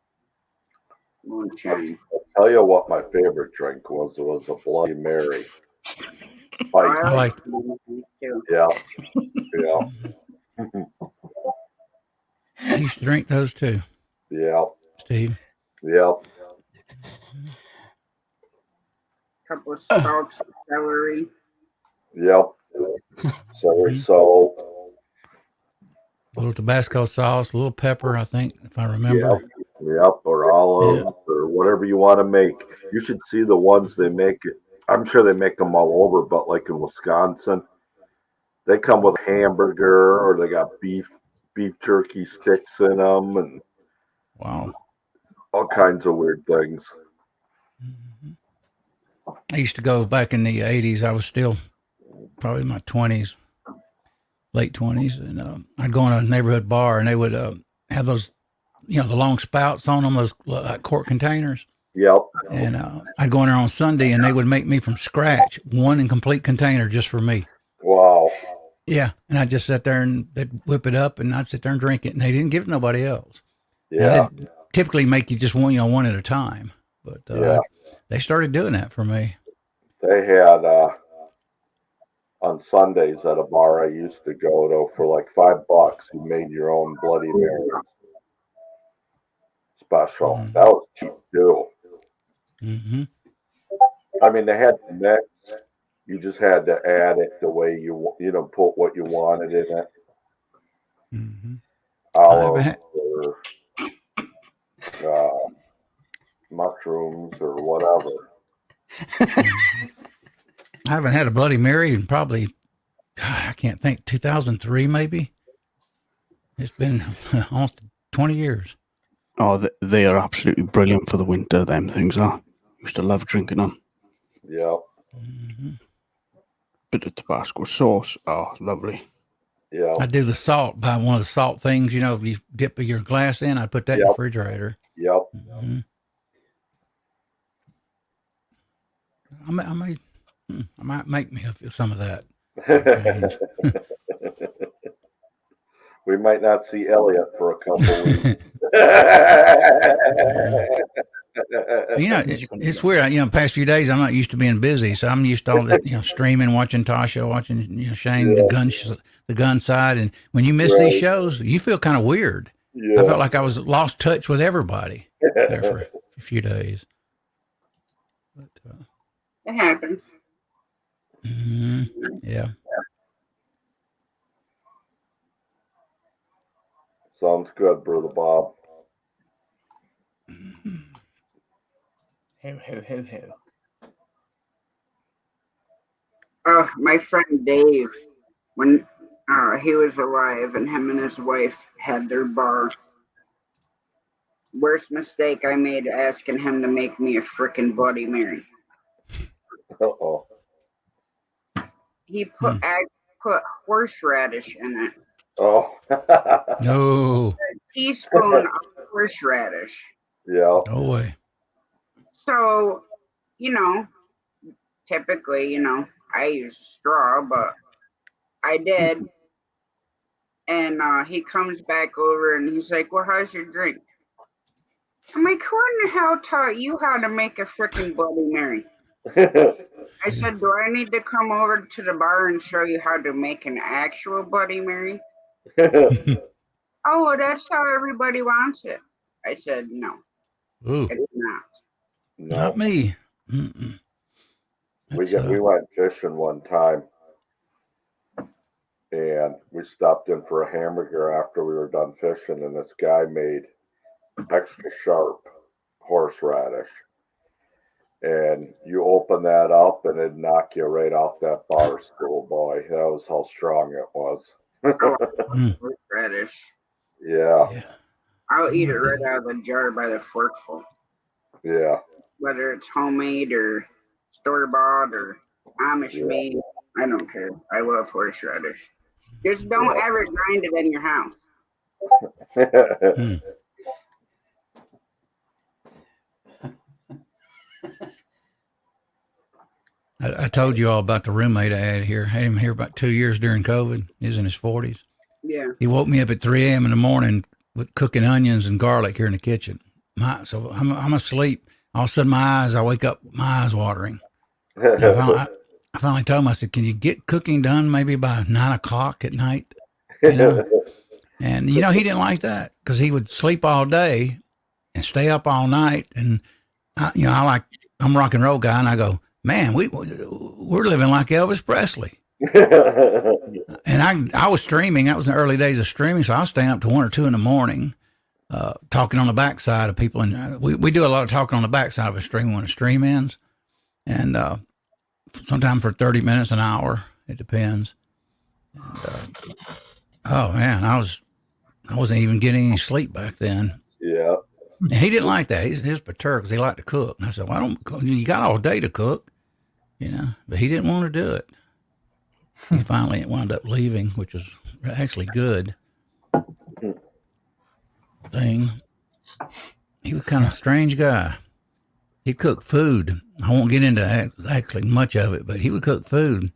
moonshine.
I'll tell you what my favorite drink was. It was a Bloody Mary.
I like.
Too.
Yeah. Yeah.
I used to drink those too.
Yeah.
Steve.
Yep.
Couple of stalks of celery.
Yep. Celery salt.
A little Tabasco sauce, a little pepper, I think, if I remember.
Yep. Or olives or whatever you want to make. You should see the ones they make. I'm sure they make them all over, but like in Wisconsin, they come with hamburger or they got beef jerky sticks in them and
Wow.
all kinds of weird things.
I used to go back in the 80s. I was still probably in my 20s, late 20s. And I'd go in a neighborhood bar and they would have those, the long spouts on them, those quart containers.
Yep.
And I'd go in there on Sunday and they would make me from scratch one incomplete container just for me.
Wow.
Yeah. And I'd just sit there and they'd whip it up and I'd sit there and drink it. And they didn't give it to nobody else.
Yeah.
They'd typically make you just one at a time. But they started doing that for me.
They had on Sundays at a bar I used to go to for like $5. You made your own Bloody Mary special.
Mm-hmm.
That was cheap too.
Mm-hmm.
I mean, they had the mix. You just had to add it the way you put what you wanted in it.
Mm-hmm.
Olives or mushrooms or whatever.
I haven't had a Bloody Mary in probably, God, I can't think, 2003 maybe. It's been almost 20 years.
Oh, they are absolutely brilliant for the winter, them things are. Used to love drinking them.
Yep.
Mm-hmm.
Bit of Tabasco sauce. Oh, lovely.
Yeah.
I do the salt, buy one of the salt things, you dip your glass in, I put that in the refrigerator.
Yep.
Mm-hmm. I might make me some of that.
We might not see Elliot for a couple weeks.
It's weird. Past few days, I'm not used to being busy, so I'm used to all that, streaming, watching Tasha, watching, Shane, the gun side. And when you miss these shows, you feel kind of weird. Yeah. I felt like I was lost touch with everybody there for a few days. But
it happens.
Hmm. Yeah.
Sounds good, Brother Bob.
Ho.
My friend Dave, when he was alive and him and his wife had their bar. Worst mistake I made asking him to make me a frickin' Bloody Mary.
Uh-oh.
He put horseradish in it.
Oh.
No.
A teaspoon of horseradish.
Yeah.
No way.
So, typically, I use a straw, but I did. And he comes back over and he's like, "Well, how's your drink?" I'm like, "Who in the hell taught you how to make a frickin' Bloody Mary?" I said, "Do I need to come over to the bar and show you how to make an actual Bloody Mary?" "Oh, well, that's how everybody wants it." I said, "No,
Ooh,
it's not."
not
No.
me. Mm-mm. That's,
We went fishing one time, and we stopped in for a hamburger after we were done fishing, and this guy made extra sharp horseradish. And you open that up, and it'd knock you right off that bar stool, boy. That was how strong it was.
Oh,
mm,
horseradish.
Yeah,
yeah.
I'll eat it
Oh,
right out of the jar by the forkful,
yeah,
whether it's homemade or store bought or Amish
yeah,
made. I don't care. I love horseradish. Just don't ever grind it in your house.
yeah.
mm. I told you all about the roommate I had here. I had him here about 2 years during COVID. He's in his 40s.
Yeah.
He woke me up at 3 a.m. in the morning with cooking onions and garlic here in the kitchen. So I'm asleep. All of a sudden, I wake up, my eyes watering. And I finally told him, I said, "Can you get cooking done maybe by 9 o'clock at night?" You know? And, he didn't like that because he would sleep all day and stay up all night. And, I'm a rock and roll guy. And I go, "Man, we're living like Elvis Presley." And I was streaming. That was in the early days of streaming. So I was staying up to 1 or 2 in the morning, talking on the backside of people. And we do a lot of talking on the backside of a stream when a stream ends. And sometimes for 30 minutes, an hour. It depends. And, oh, man, I wasn't even getting any sleep back then.
Yeah.
And he didn't like that. He was perturbed because he liked to cook. And I said, "Well, you got all day to cook, But he didn't want to do it. He finally wound up leaving, which was actually good thing. He was kind of a strange guy. He'd cook food. I won't get into actually much of it, but he would cook food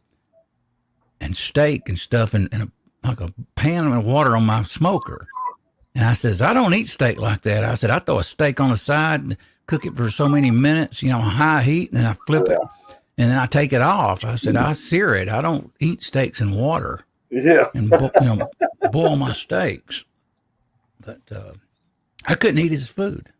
and steak and stuff in like a pan of water on my smoker. And I says, "I don't eat steak like that." I said, "I throw a steak on the side and cook it for so many minutes, high heat, and then I flip it, and then I take it off." I said, "I sear it. I don't eat steaks in water
Yeah.
and boil my steaks." But I couldn't eat his food.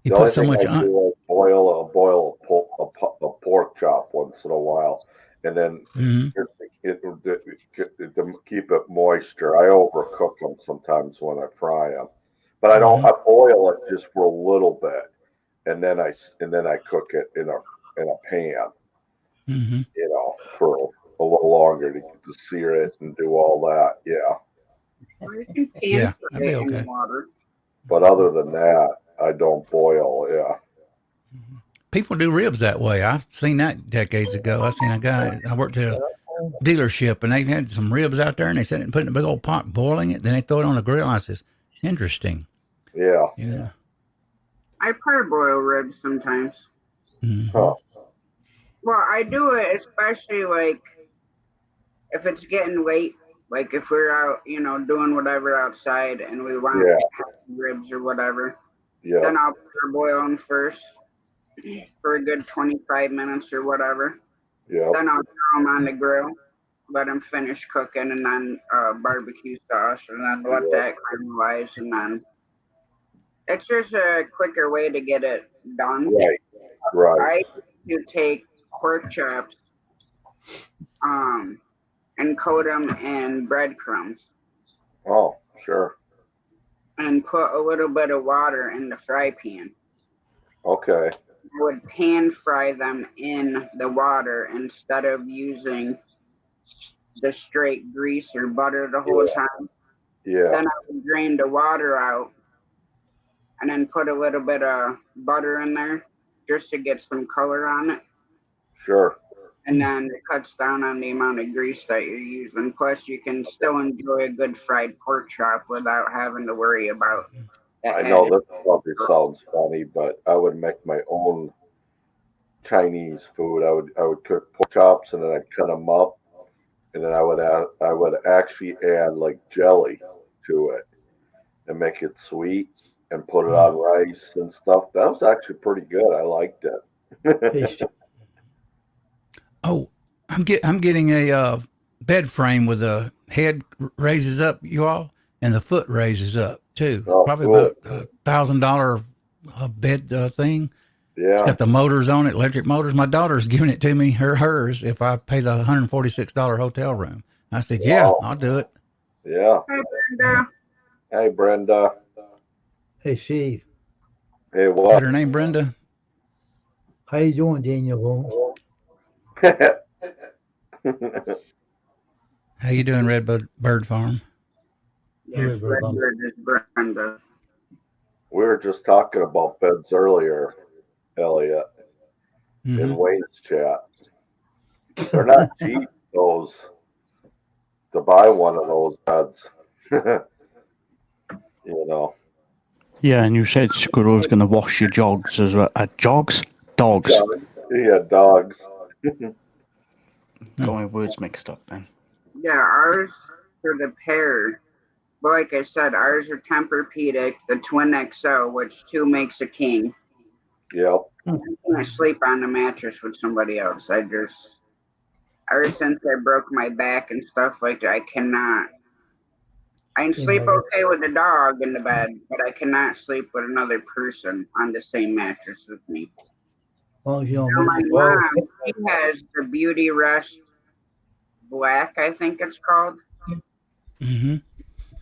He
The
put
only
so
thing
much
I
on.
do is boil a pork chop once in a while, and then
Mm-hmm.
to keep it moisture. I overcook them sometimes when I fry them, but I don't.
Mm-hmm.
I boil it just for a little bit, and then I cook it in a pan,
Mm-hmm.
for a little longer to sear it and do all that. Yeah,
Or you can pan
Yeah,
fry
that'd be
it in
okay.
water.
but other than that, I don't boil. Yeah.
People do ribs that way. I've seen that decades ago. I seen a guy. I worked at a dealership, and they had some ribs out there, and they set it and put it in a big old pot, boiling it. Then they throw it on the grill. I says, "Interesting."
Yeah.
I parboil ribs sometimes.
Mm-hmm.
Huh.
Well, I do it especially like if it's getting late, like if we're out, doing whatever outside and we want
Yeah.
ribs or whatever,
Yeah.
then I'll parboil them first for a good 25 minutes or whatever.
Yeah.
Then I'll throw them on the grill, let them finish cooking, and then barbecue sauce, and then let
Yeah.
that caramelize, and then it's just a quicker way to get it done.
Right. Right.
I used to take pork chops and coat them in breadcrumbs
Oh, sure.
and put a little bit of water in the fry pan.
Okay.
I would pan fry them in the water instead of using the straight grease or butter the whole time.
Yeah.
Then I would drain the water out and then put a little bit of butter in there just to get some color on it.
Sure.
And then it cuts down on the amount of grease that you're using. Plus, you can still enjoy a good fried pork chop without having to worry about that.
I know this probably sounds funny, but I would make my own Chinese food. I would cook pork chops and then I'd cut them up, and then I would actually add like jelly to it and make it sweet and put it on rice and stuff. That was actually pretty good. I liked it.
Hey, Steve,
Oh, I'm getting a bed frame with the head raises up, you all, and the foot raises up too.
Oh,
Probably
cool.
about $1,000 bed thing. It's
Yeah.
got the motors on it, electric motors. My daughter's giving it to me, hers, if I pay the $146 hotel room. I said, yeah,
Wow.
I'll do it.
Yeah.
Hey, Brenda.
Hey, Brenda.
hey, Steve.
Hey,
Is
what?
her name Brenda?
How you doing, Daniel?
How you doing, Bird Farm?
Yes, Brenda is Brenda.
We were just talking about beds earlier, Elliot, in
Mhm.
Wayne's chat. They're not cheap, those, to buy one of those beds. You know.
Yeah, and you said Squirrel's going to wash your jogs as well. Jogs? Dogs.
Yeah, dogs.
Got my words mixed up then.
Yeah, ours for the pair. But like I said, ours are Tempur-Pedic, the Twin XL, which two makes a king.
Yep.
I can't sleep on the mattress with somebody else. Ever since I broke my back and stuff like that, I cannot. I can sleep okay with the dog in the bed, but I cannot sleep with another person on the same mattress with me.
As long as you don't
Now,
move
my
the dog.
mom, she has the Beauty Rest Black, I think it's called.
Mm-hmm.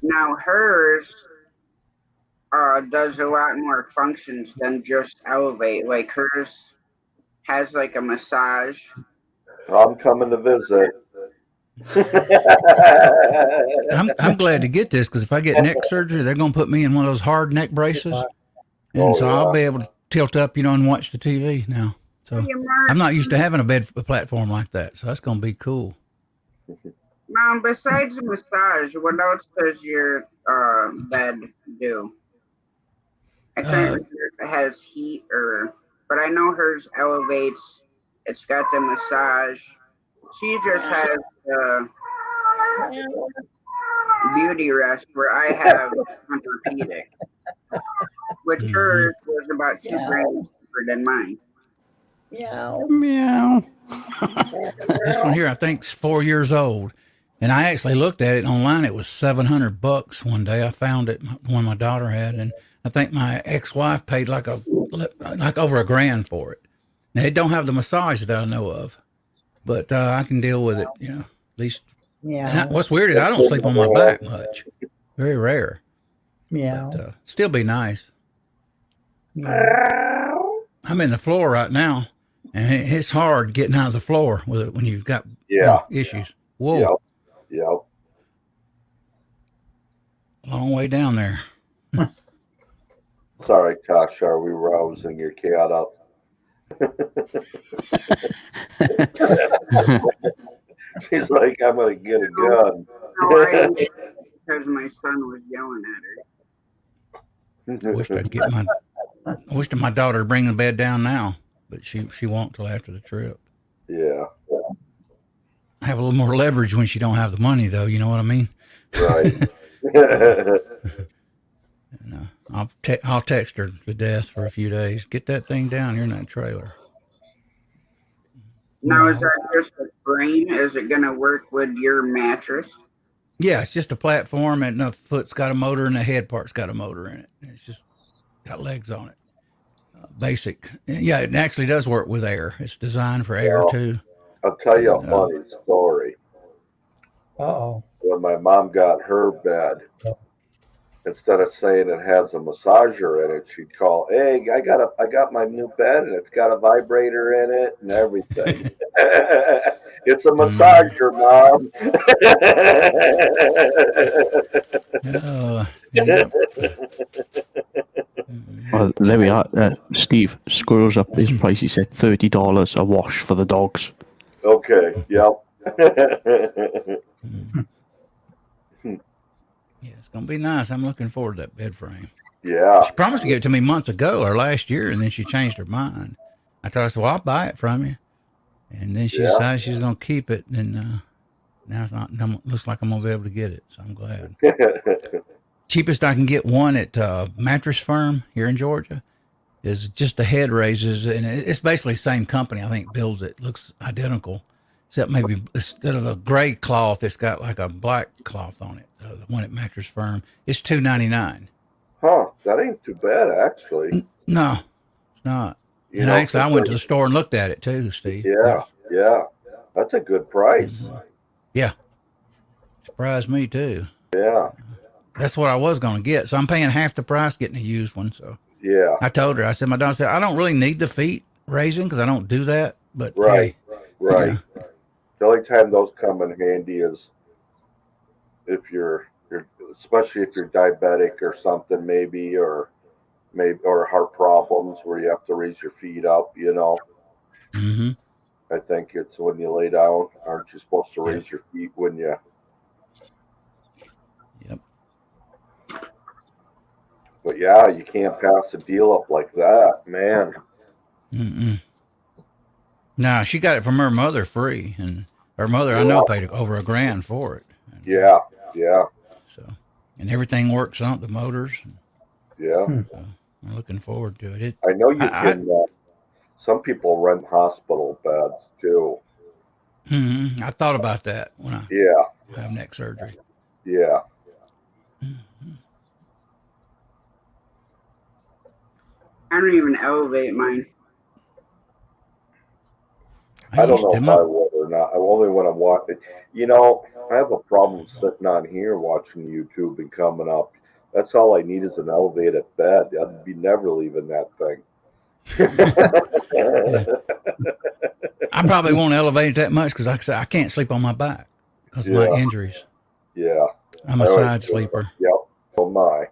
Now hers does a lot more functions than just elevate. Like hers has like a massage.
I'm coming to visit.
I'm glad to get this because if I get neck surgery, they're going to put me in one of those hard neck braces, and
Oh,
so
yeah.
I'll be able to tilt up, and watch the TV now. So
Hey,
I'm not used to having a platform like that, so that's going to be cool.
Mom, besides the massage, what else does your bed do? I can't remember if it has heat but I know hers elevates. It's got the massage. She just has the Beauty Rest where I have Tempur-Pedic, which hers was about $2,000 cheaper than mine.
Meow.
This one here, I think, is 4 years old, and I actually looked at it online. It was $700 one day. I found it, the one my daughter had, and I think my ex-wife paid like over $1,000 for it. Now it don't have the massage that I know of, but I can deal with it. At least.
Meow.
And what's weird is I don't sleep on my back much. Very rare.
Meow.
But still be nice.
Meow.
I'm in the floor right now, and it's hard getting out of the floor with it when you've got issues. Whoa.
Yep.
Long way down there.
Sorry, Tasha, are we rousing your cat up? She's like, I'm going to get a gun.
No, I didn't, because my son was yelling at her.
I wished my daughter would bring the bed down now, but she won't till after the trip.
Yeah.
I have a little more leverage when she don't have the money, though. You know what I mean?
Right.
I'll text her to death for a few days. Get that thing down. You're in that trailer.
Now, is that just a frame? Is it going to work with your mattress?
Yeah, it's just a platform, and the foot's got a motor, and the head part's got a motor in it. It's just got legs on it. Basic. Yeah, it actually does work with air. It's designed for air too.
I'll tell you a
And,
funny story.
Uh-oh.
When my mom got her bed, instead of saying it has a massager in it, she'd call, "Hey, I got my new bed, and it's got a vibrator in it and everything." It's a
mm,
massager, mom.
yeah. Mm,
Well, there we are. Steve, squirrels up his price. He said $30 a wash for the dogs.
Okay. Yep.
mm. Yeah, it's gonna be nice. I'm looking forward to that bed frame.
Yeah.
She promised to give it to me months ago or last year, and then she changed her mind. I told her, I said, "Well, I'll buy it from you," and then she
Yeah.
decided she's gonna keep it. And now it's not. Now looks like I'm gonna be able to get it, so I'm glad. Cheapest I can get one at Mattress Firm here in Georgia is just the head raises, and it's basically the same company I think builds it. Looks identical, except maybe instead of the gray cloth, it's got like a black cloth on it. The one at Mattress Firm, it's $2.99.
Huh. That ain't too bad, actually.
No, it's not.
You
And
know,
actually, I went
compared
to the store and looked at it too, Steve.
yeah, yeah. That's a good price.
Yeah, surprised me too.
Yeah,
That's what I was going to get. So I'm paying half the price getting a used one. So
yeah.
I told her, I said, my daughter said, I don't really need the feet raising because I don't do that. But
Right,
hey,
right.
yeah,
The only time those come in handy is if you're especially if you're diabetic or something, or heart problems where you have to raise your feet up.
mm-hmm,
I think it's when you lay down. Aren't you supposed to
yep,
raise your feet when you?
yep.
But yeah, you can't pass a deal up like that, man.
Mm-mm. No, she got it from her mother free, and her mother I know
Yeah,
paid over $1,000 for it. And,
yeah, yeah,
so and everything works on it, the motors. And
yeah.
Hmm.
so I'm looking forward to it.
I know you
I
can. Some people rent hospital beds too.
I thought about that when I
Yeah,
have neck surgery.
yeah.
Mhm.
I don't even elevate mine.
I
I don't
used
know
to.
if I would or not. I only when I'm watching. I have a problem sitting on here watching YouTube and coming up. That's all I need is an elevated bed. I'd be never leaving that thing.
Yeah, I probably won't elevate it that much because, like I said, I can't sleep on my back because of my
Yeah,
injuries.
yeah.
I'm
I
a
always
side sleeper.
yep. Oh my,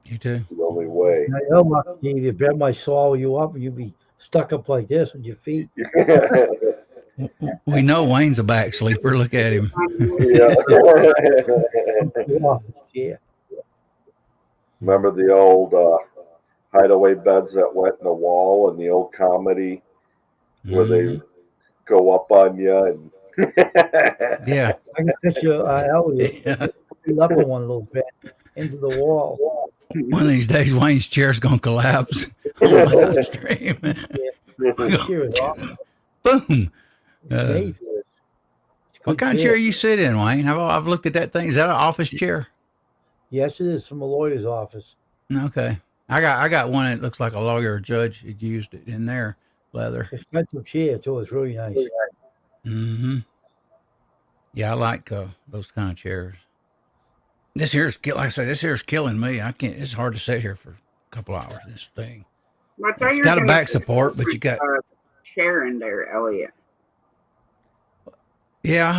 You too.
the only way.
I know, Steve, your bed might swallow you up and you'd be stuck up like this with your feet.
We know Wayne's a back sleeper. Look at him.
Yeah.
Yeah.
Remember the old hideaway beds that went in the wall in the old comedy where they
Mhm.
go up on you and
Yeah.
I can picture Elliot
Yeah.
up on one little bit into the wall.
One of these days, Wayne's chair's gonna collapse on the live stream.
The chair is
Boom.
made for this. It's a
What
good
kind of chair you sit in, Wayne? I've looked at that thing. Is that an office chair?
Yes, it is from a lawyer's office.
Okay. I got one that looks like a lawyer or judge had used it in there, leather.
Expensive chair too. It's really nice.
Mm-hmm. Yeah, I like those kind of chairs. This here's like I say, this here's killing me. I can't. It's hard to sit here for a couple hours. This thing.
But I thought
It's
you were
got a
gonna
back
put
support, but you got
a chair in there, Elliot.
yeah.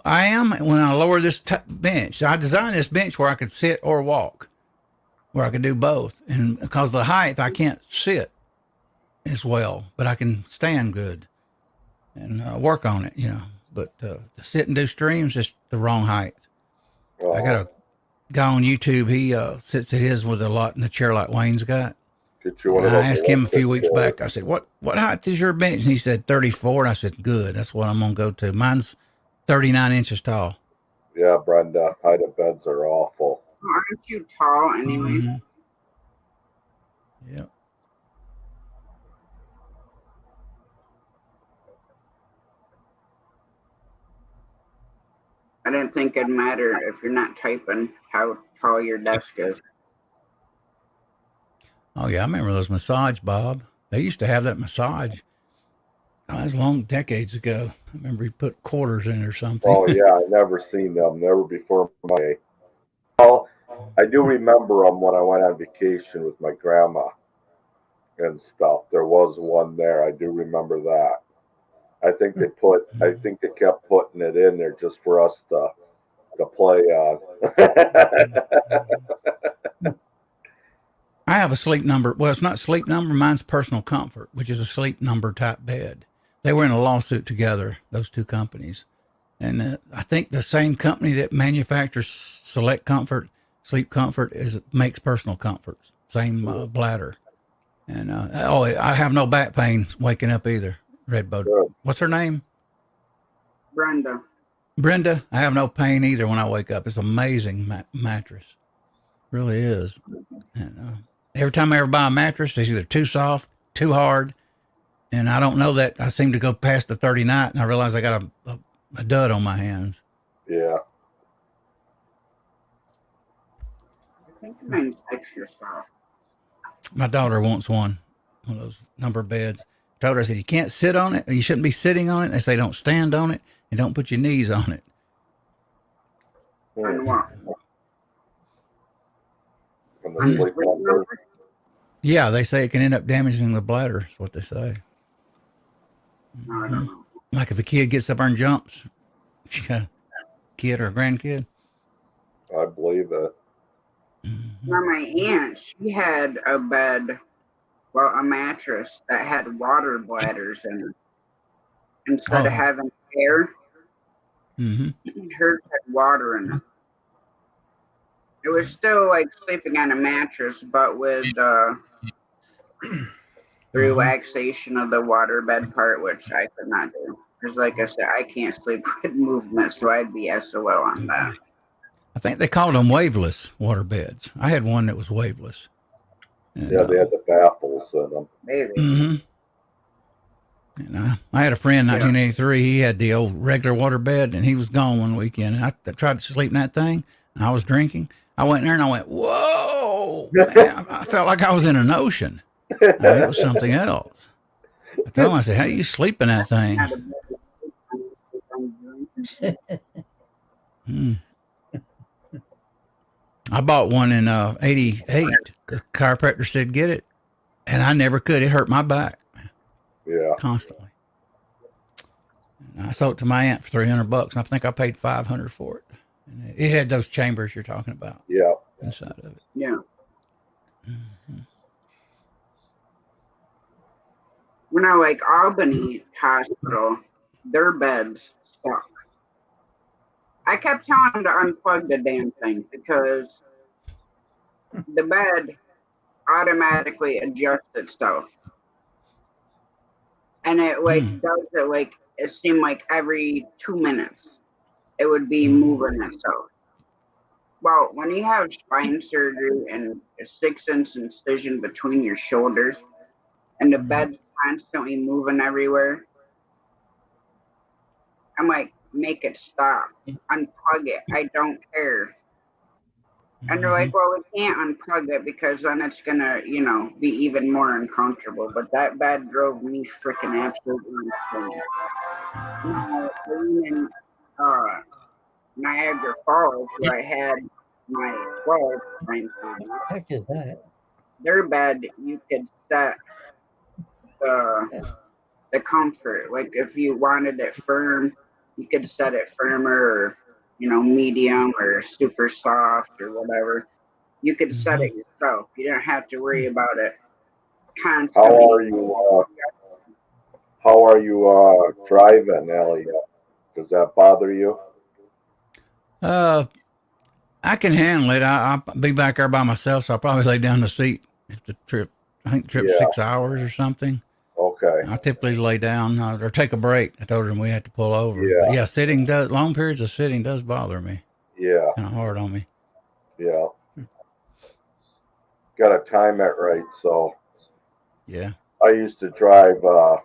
I am when I lower this bench. I designed this bench where I could sit or walk, where I could do both, and because of the height, I can't sit as well, but I can stand good and work on it. But to sit and do streams is the wrong height. I got
oh,
a guy on YouTube. He sits at his with a lot in the chair like Wayne's got.
get you one
And
of
I
those
asked him a few
electric
weeks
chairs.
back. I said, "What height is your bench?" And he said 34. And I said, "Good. That's what I'm gonna go to. Mine's 39 inches tall."
Yeah, Brenda, hide beds are awful.
Oh, aren't you tall anyway?
Mm-hmm. Yep.
I didn't think it'd matter if you're not typing how tall your desk is.
Oh yeah, I remember those massage, Bob. They used to have that massage Oh, that's long decades ago. I remember he put quarters in or something.
Oh yeah, I never seen them. Never before my day. Well, I do remember them when I went on vacation with my grandma and stuff. There was one there. I do remember that. I think they kept putting it in there just for us to play on.
I have a sleep number. Well, it's not sleep number. Mine's personal comfort, which is a sleep number type bed. They were in a lawsuit together, those two companies. And I think the same company that manufactures Select Comfort, Sleep Comfort, makes personal comforts. Same bladder. And I have no back pain waking up either. Redbud.
Good.
What's her name?
Brenda.
Brenda. I have no pain either when I wake up. It's an amazing mattress. Really is. And every time I ever buy a mattress, it's either too soft, too hard, and I don't know that. I seem to go past the 30 night, and I realize I got a dud on my hands.
Yeah.
I think mine's extra soft.
My daughter wants one of those number beds. I told her, I said, you can't sit on it, or you shouldn't be sitting on it. They say don't stand on it, and don't put your knees on it.
And what?
And
On
the
the
sleep
sleep
number.
number?
Yeah, they say it can end up damaging the bladder. That's what they say.
No, I don't know.
Like if a kid gets up there and jumps, she got a kid or a grandkid.
I believe it.
Now, my aunt, she had a bed, well, a mattress that had water bladders in it. Instead of
Oh.
having air,
Mm-hmm.
hers had water in it. It was still like sleeping on a mattress, but with relaxation of the water bed part, which I could not do. Because, like I said, I can't sleep with movement, so I'd be SOL on that.
I think they called them waveless water beds. I had one that was waveless. And,
Yeah, they had the baffles in them.
Maybe.
Mm-hmm. And I had a friend in 1983. He had the old regular water bed, and he was gone one weekend. And I tried to sleep in that thing, and I was drinking. I went in there, and I went, whoa, man, I felt like I was in an ocean. I mean, it was something else. I told him, I said, how do you sleep in that thing? I bought one in 88. The chiropractor said, get it. And I never could. It hurt my back.
Yeah.
Constantly. And I sold it to my aunt for $300, and I think I paid $500 for it. And it had those chambers you're talking about.
Yeah.
Inside of it.
Yeah. When I like Albany Hospital, their beds suck. I kept telling them to unplug the damn thing because the bed automatically adjusts itself. And it does it like it seemed like every 2 minutes it would be moving itself. Well, when you have spine surgery and a 6-inch incision between your shoulders and the bed's constantly moving everywhere, I'm like, make it stop. Unplug it. I don't care. And they're like, well, we can't unplug it because then it's going to, be even more uncomfortable. But that bed drove me freaking absolutely insane. Now, in Niagara Falls, where I had my 12 spine surgery,
Heck is that?
their bed, you could set the comfort. Like if you wanted it firm, you could set it firmer or, medium or super soft or whatever. You could set it yourself. You don't have to worry about it constantly.
How are you driving, Elliot? Does that bother you?
I can handle it. I'll be back there by myself, so I'll probably lay down the seat if the trip. I think the trip's 6 hours or something.
Okay.
I typically lay down or take a break. I told them we had to pull over.
Yeah.
But yeah, long periods of sitting does bother me.
Yeah.
Kind of hard on me.
Yeah. Got to time it right. So.
Yeah.
I used to drive 12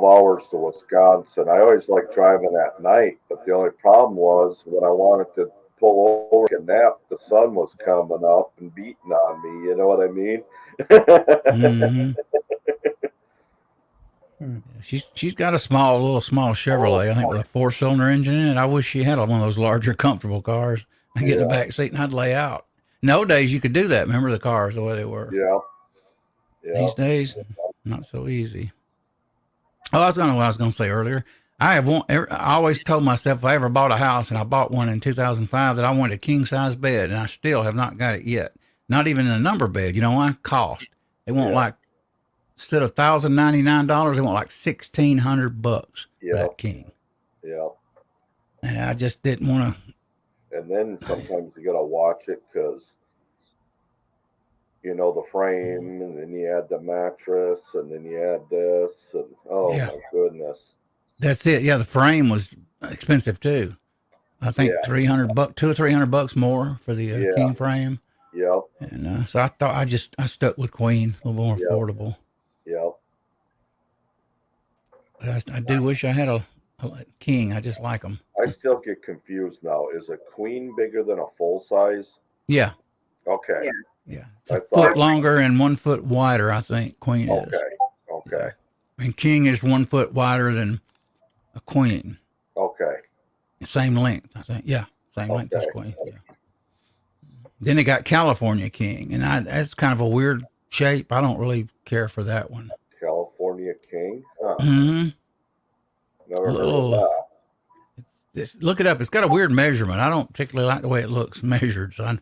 hours to Wisconsin. I always liked driving at night, but the only problem was when I wanted to pull over and nap, the sun was coming up and beating on me. You know what I mean?
Mm-hmm. She's got a little small Chevrolet, I think, with a 4-cylinder engine in it. I wish she had one of those larger, comfortable cars. I get in the back seat and I'd lay out. Nowadays, you could do that. Remember the cars the way they were.
Yeah. Yeah.
These days, not so easy. Oh, I was going to what I was going to say earlier. I always told myself if I ever bought a house, and I bought one in 2005, that I wanted a king size bed, and I still have not got it yet. Not even a number bed. You know why? Cost. They want like, instead of $1,099, they want like $1,600 for that king.
Yeah.
And I just didn't want to.
And then sometimes you gotta watch it because, you know, the frame, and then you add the mattress, and then you add this, and my goodness.
That's it. Yeah, the frame was expensive too. I think $300, $200 or $300 more for the king frame.
Yep.
And so I thought I stuck with queen, a little more affordable.
Yep.
But I do wish I had a king. I just like them.
I still get confused now. Is a queen bigger than a full size?
Yeah.
Okay.
Yeah. It's a foot longer and 1 foot wider, I think, queen is.
Okay.
And king is 1 foot wider than a queen.
Okay.
Same length, I think. Yeah. Same length as queen. Yeah. Then they got California king, and that's kind of a weird shape. I don't really care for that one.
California king? Huh.
Mm-hmm.
Never heard of that.
Look it up. It's got a weird measurement. I don't particularly like the way it looks measured. So I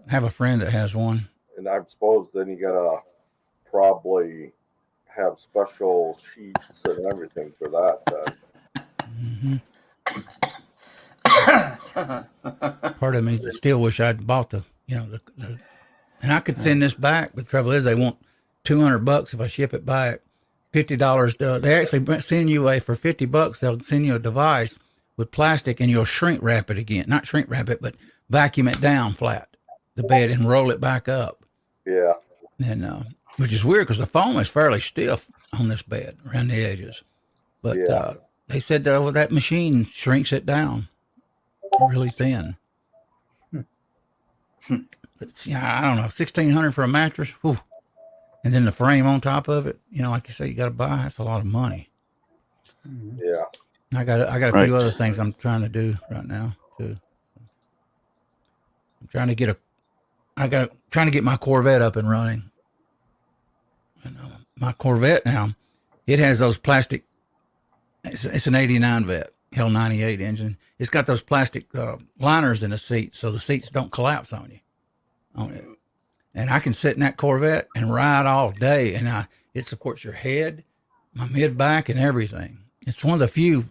have a friend that has one.
And I suppose then you gotta probably have special sheets and everything for that then.
Part of me still wish I'd bought the and I could send this back, but the trouble is they want $200 if I ship it back. $50. They actually send you for $50. They'll send you a device with plastic, and you'll shrink wrap it again. Not shrink wrap it, but vacuum it down flat, the bed, and roll it back up.
Yeah.
And which is weird because the foam is fairly stiff on this bed around the edges. But they said that machine shrinks it down really thin. But I don't know, $1,600 for a mattress. Whew. And then the frame on top of it, like you say, you got to buy. That's a lot of money.
Yeah.
I got a few other things I'm trying to do right now too. I'm trying to get my Corvette up and running. And my Corvette now, it has those plastic. It's an '89 vet, L98 engine. It's got those plastic liners in the seats, so the seats don't collapse on you. And I can sit in that Corvette and ride all day, and it supports your head, my mid back, and everything. It's one of the few.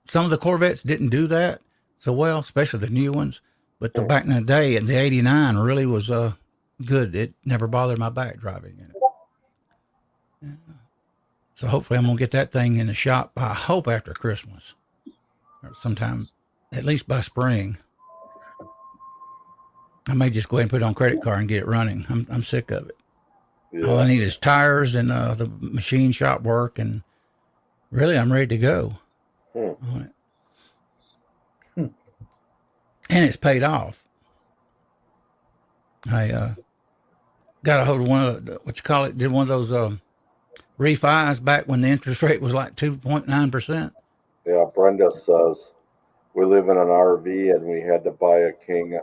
Some of the Corvettes didn't do that so well, especially the new ones. But back in the day, and the '89 really was good. It never bothered my back driving in it. So hopefully I'm gonna get that thing in the shop. I hope after Christmas, or sometime, at least by spring. I may just go ahead and put it on credit card and get it running. I'm sick of it. Yeah. All I need is tires and the machine shop work, and really I'm ready to go on it. And it's paid off. I got a hold of one of did one of those refis back when the interest rate was like 2.9%.
Yeah, Brenda says we live in an RV and we had to buy a king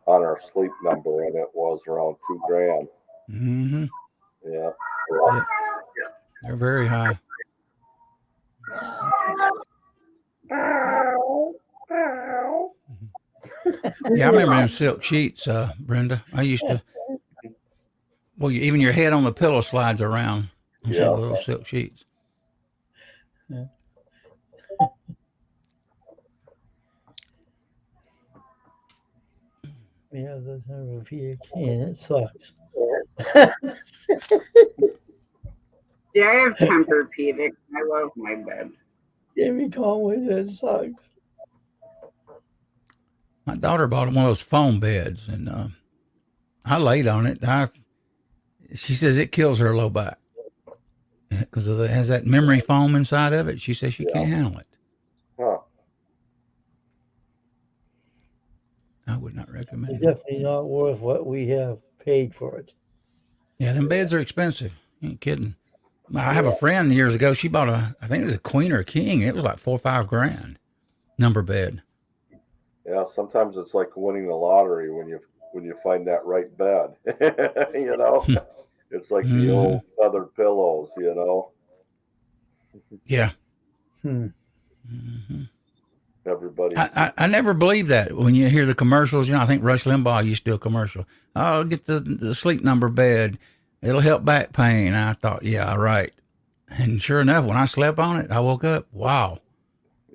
on our sleep number, and it was around $2,000.
Mm-hmm.
Yeah.
They're very high. Yeah, I remember them silk sheets, Brenda. I used to. Well, even your head on the pillow slides around. Yeah. Little silk sheets.
Yeah. Yeah, those have a VA and it sucks.
Yeah, I have Tempur-Pedic. I love my bed.
Jamie Conway, that sucks.
My daughter bought one of those foam beds, and I laid on it. She says it kills her low back because it has that memory foam inside of it. She says she can't handle it.
Huh.
I would not recommend
It's
it.
definitely not worth what we have paid for it.
Yeah, them beds are expensive. You ain't kidding. I have a friend years ago. She bought I think it was a queen or a king. It was like $4 or $5 number bed.
Yeah, sometimes it's like winning the lottery when you find that right bed. You know, it's like the
Mhm.
old feathered pillows. You know,
Yeah.
Hmm.
Mhm.
everybody.
I never believed that when you hear the commercials. I think Rush Limbaugh used to do a commercial. Oh, get the sleep number bed. It'll help back pain. I thought, yeah, right. And sure enough, when I slept on it, I woke up. Wow,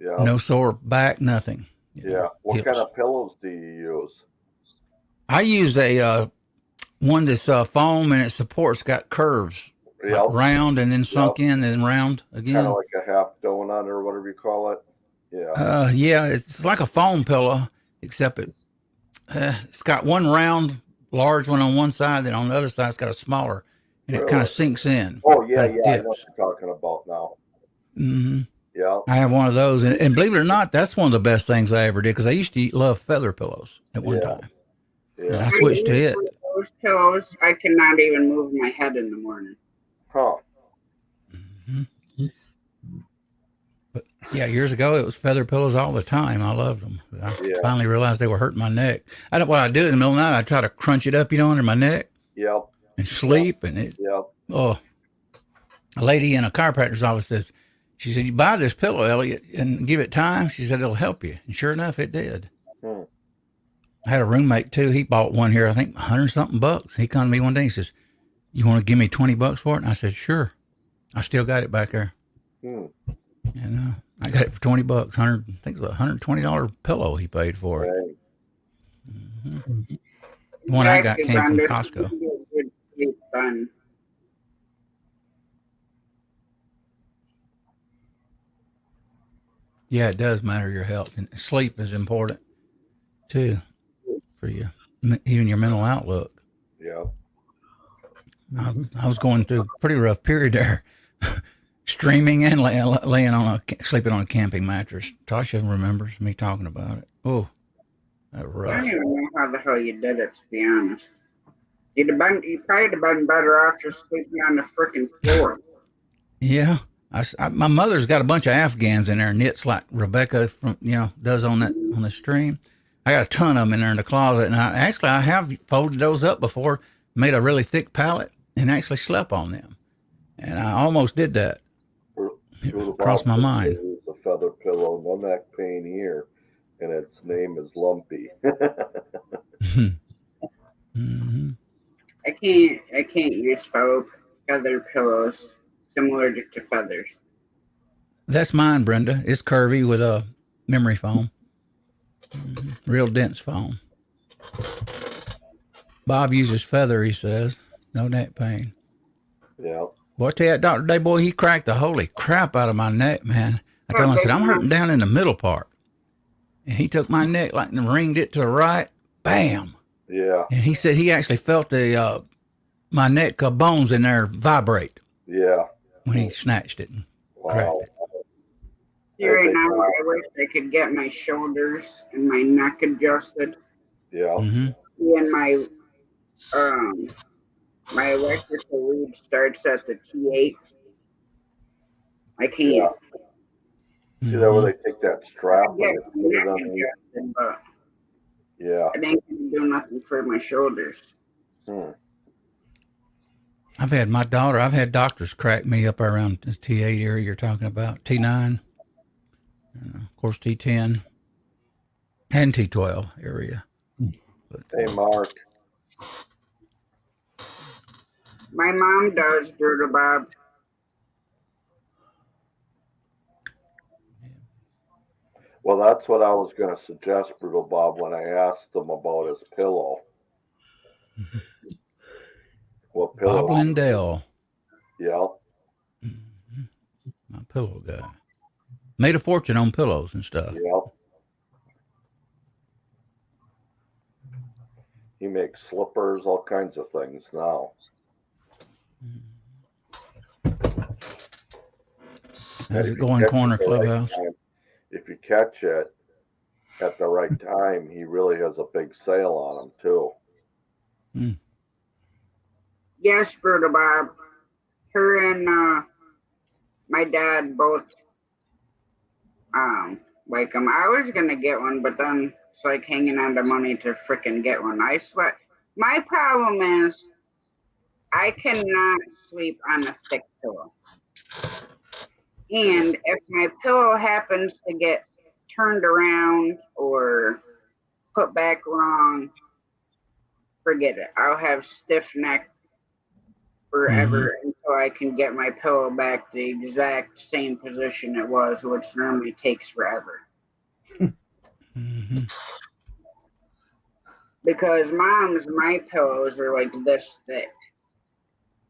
Yeah,
no sore back, nothing.
yeah. What kind
Hips.
of pillows do you use?
I used a one that's foam and it supports got curves like
Yep,
round and then
yep.
sunk in and then round
Kind of
again.
like a half donut or whatever you call it. Yeah,
Yeah, it's like a foam pillow except it's got one round, large one on one side, then on the other side it's got a smaller, and it kind
really.
of sinks in,
Oh yeah,
kind of
yeah. I know what
dips.
you're talking about now.
Hmm.
Yeah,
I have one of those, and believe it or not, that's one of the best things I ever did because I used to love feather pillows at one
yeah,
time, and
yeah.
I
I
switched to
use
it.
one of those pillows. I cannot even move my head in the morning.
Huh.
Hmm. But yeah, years ago it was feather pillows all the time. I loved them. I
Yeah.
finally realized they were hurting my neck. I don't what I do in the middle of the night. I try to crunch it up, under my neck
Yep.
and
Yep.
sleep, and it.
Yep.
Oh, a lady in a chiropractor's office says, she said, you buy this pillow, Elliot, and give it time. She said, it'll help you. And sure enough, it did.
Hmm.
I had a roommate too. He bought one here, I think 100 something bucks. He come to me one day. He says, you want to give me 20 bucks for it? And I said, sure. I still got it back there.
Hmm.
And I got it for 20 bucks. I think it was a $120 pillow he paid for it.
Right.
Mm-hmm. The one I got
Exactly,
came from
Brenda.
Costco.
Good sleep then.
Yeah, it does matter your health. And sleep is important too for you, even your mental outlook.
Yeah.
I was going through a pretty rough period there, streaming and sleeping on a camping mattress. Tasha remembers me talking about it. Oh, that was
I don't
rough.
even know how the hell you did it, to be honest. You probably have been better off just sleeping on the freaking floor.
Yeah, my mother's got a bunch of Afghans in there, knits like Rebecca from does on the stream. I got a ton of them in there in the closet, and I have folded those up before, made a really thick pallet, and actually slept on them. And I almost did that. It
Brutal
crossed
Bob
my
says
mind.
there is a feather pillow, no neck pain here, and its name is Lumpy.
Hmm.
I can't use feather pillows similar to feathers.
That's mine, Brenda. It's curvy with a memory foam, real dense foam. Bob uses feather. He says no neck pain.
Yeah.
Boy, I tell you, Dr. Day, boy, he cracked the holy crap out of my neck, man. I told him, I
But
said, I'm hurting
mom,
down in the middle part. And he took my neck like and ringed it to the right. Bam.
Yeah.
And he said he actually felt the my neck bones in there vibrate
Yeah.
when he snatched it and cracked
Wow.
it.
see right now, I wish I could get my shoulders and my neck adjusted.
Yeah.
Mm-hmm.
And my electrical lead starts at the T8. I
Yeah.
can't.
See that where
Mm-hmm.
they take that
I
strap
could
and
get
they
my
put it
neck
underneath?
adjusted, but
Yeah.
it ain't gonna do nothing for my shoulders.
Hmm.
I've had doctors crack me up around the T8 area you're talking about, T9, of course, T10, and T12 area. But
Hey, Mark.
My mom does, Brutal Bob.
Well, that's what I was going to suggest, Brutal Bob, when I asked him about his pillow. What
Bob
pillow?
Lindell,
Yeah.
my pillow guy, made a fortune on pillows and stuff.
Yeah. He makes slippers, all kinds of things now.
How's
And
it
if you
going,
catch
Corner
it the right
Clubhouse?
time, if you catch it at the right time, he really has a big sale on them too.
Yes, Brutal Bob. her and my dad both like them. I was gonna get one, but then it's like hanging on to money to freaking get one. I slept. My problem is I cannot sleep on a thick pillow. And if my pillow happens to get turned around or put back wrong, forget it. I'll have stiff neck forever until I can get my pillow back the exact same position it was, which normally takes forever.
Mm-hmm.
Because my pillows are like this thick,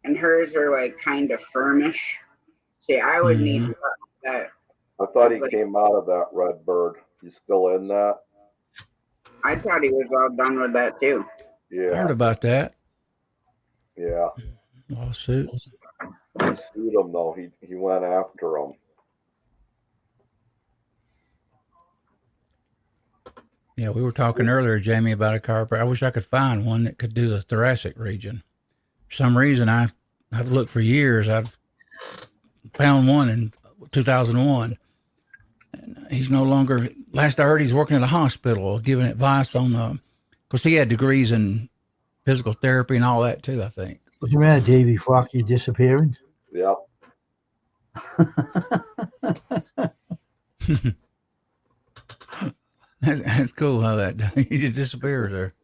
and hers are like kind of firmish. See, I would need that.
I thought he
Like,
came out of that red bird. He's still in that?
I thought he was all done with that too.
I
Yeah.
heard about that
Yeah.
lawsuit.
He sued him though. He went after him.
Yeah, we were talking earlier, Jamie, about a chiropractor. I wish I could find one that could do the thoracic region. For some reason, I've looked for years. I've found one in 2001. And he's no longer, last I heard, he's working at a hospital giving advice on, because he had degrees in physical therapy and all that too, I think.
What's the matter, Davey Flock? You disappearing?
Yep.
That's cool how that he just disappears there.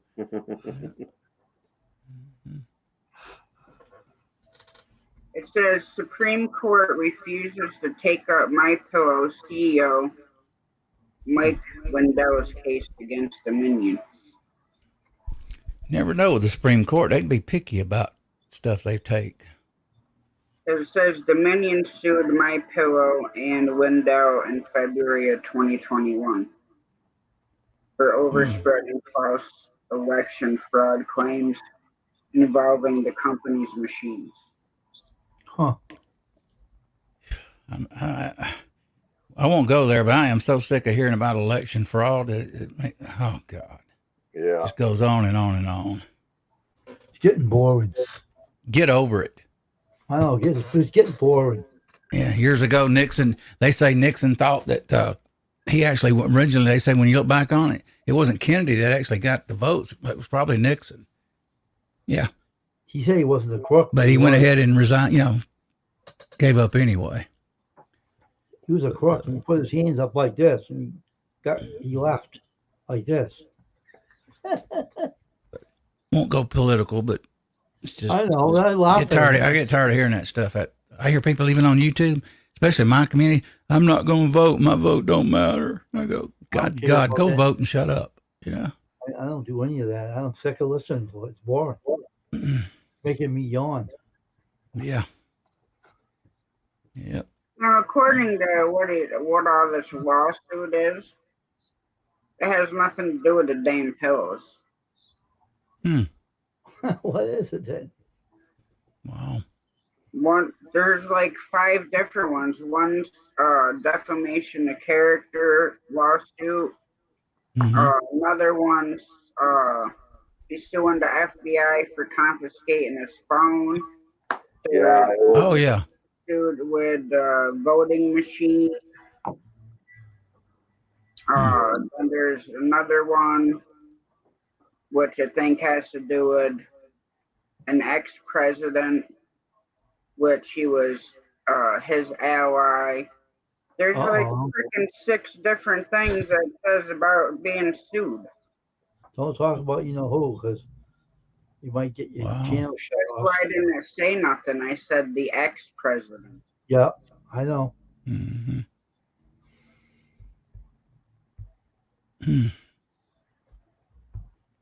It says Supreme Court refuses to take up My Pillow CEO Mike Lindell's case against Dominion.
Never know with the Supreme Court. They can be picky about stuff they take.
It says Dominion sued My Pillow and Lindell in February of 2021 for overspreading false election fraud claims involving the company's machines.
Huh.
I won't go there, but I am so sick of hearing about election fraud. Oh, God.
Yeah.
It just goes on and on and on.
It's getting boring.
Get over it.
I know, it's getting boring.
Yeah, years ago, they say Nixon thought that he actually, originally, they say when you look back on it, it wasn't Kennedy that actually got the votes. It was probably Nixon. Yeah.
He said he wasn't a crook.
But he went ahead and resigned, gave up anyway.
He was a crook. He put his hands up like this and he left like this.
Won't go political, but it's just.
I know. I
get tired of hearing that stuff. I hear people even on YouTube, especially in my community. I'm not going to vote. My vote don't matter. I go, God, go vote and shut up.
I don't do any of that. I'm sick of listening to it. It's boring. Making me yawn.
Yeah. Yep.
Now, according to what all this lawsuit is, it has nothing to do with the damn pillows.
What is it then?
Wow.
There's like 5 different ones. One's defamation of character lawsuit. Another one's he's suing the FBI for confiscating his phone.
Yeah.
Oh, yeah.
Sued with voting machine. And there's another one, which I think has to do with an ex-president, which he was his ally. There's like freaking 6 different things that it says about being sued.
Don't talk about who, because you might get your channel shut off.
That's why I didn't say nothing. I said the ex-president.
Yeah, I know.
Mm-hmm.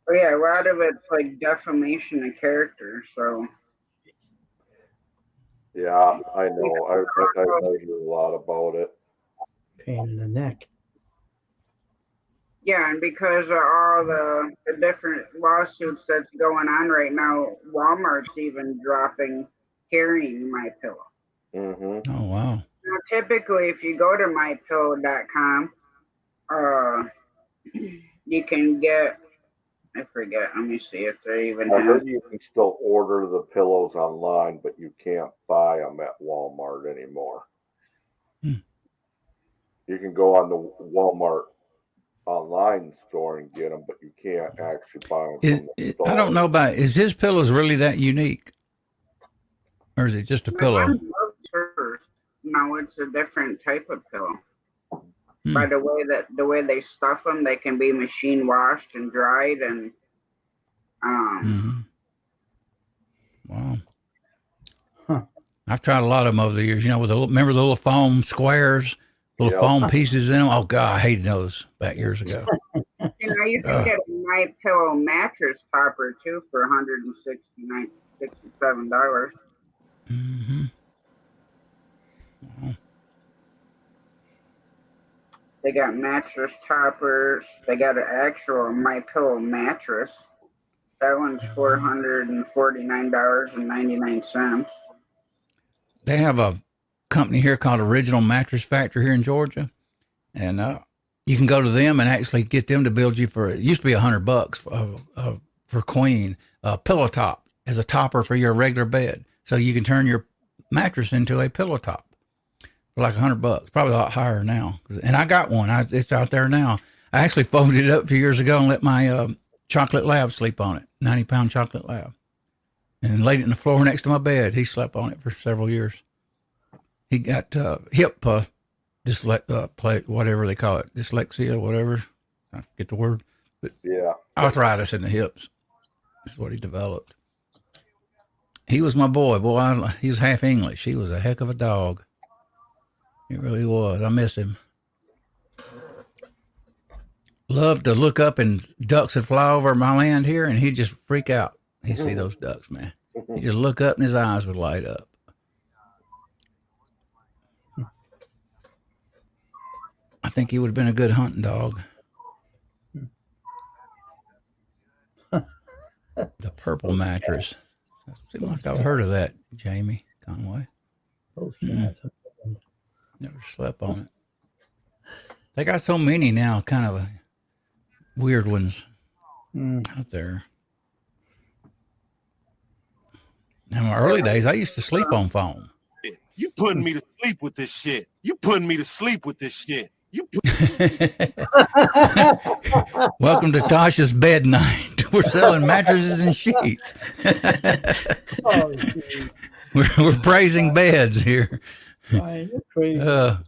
But yeah, a lot of it's like defamation of character. So
Yeah, I know. I hear a lot about it.
Pain in the neck.
yeah, and because of all the different lawsuits that's going on right now, Walmart's even dropping carrying My Pillow.
Mm-hmm.
Oh, wow.
Now, typically, if you go to mypillow.com, you can get I forget. Let me see if they even
I
have.
heard you can still order the pillows online, but you can't buy them at Walmart anymore.
Hmm.
You can go on the Walmart online store and get them, but you can't actually buy them from the store.
I don't know about, is his pillows really that unique? Or is it just a
My
pillow?
mom loves hers. No, it's a different type of pillow.
Hmm.
By the way they stuff them, they can be machine washed and dried, and
Wow.
Huh.
I've tried a lot of them over the years, you know, with remember the little foam squares, little
Yep.
foam pieces in them? Oh, God, I hated those back years ago.
you know you can get a My Pillow mattress topper too for $167.
Mm-hmm.
They got mattress toppers. They got an actual My Pillow mattress. That one's $449.99.
They have a company here called Original Mattress Factory here in Georgia, and you can go to them and actually get them to build you for. It used to be $100 for queen pillow top as a topper for your regular bed, so you can turn your mattress into a pillow top for like $100. Probably a lot higher now. And I got one. It's out there now. I actually folded it up a few years ago and let my chocolate lab sleep on it. 90-pound chocolate lab. And laid it in the floor next to my bed. He slept on it for several years. He got hip whatever they call it, dyslexia, whatever. I forget the word. But
Yeah.
arthritis in the hips. That's what he developed. He was my boy. He was half English. He was a heck of a dog. He really was. I miss him. Loved to look up and ducks would fly over my land here, and he'd just freak out. He'd see those ducks, man. He'd just look up and his eyes would light up. I think he would have been a good hunting dog. The purple mattress. Seems like I've heard of that, Jamie Conway. Never slept on it. They got so many now, kind of weird ones out there. In my early days, I used to sleep on foam.
You putting me to sleep with this shit. You putting me to sleep with this shit.
Welcome to Tasha's bed night. We're selling mattresses and sheets. we're praising beds here.
Ryan, you're crazy.
God,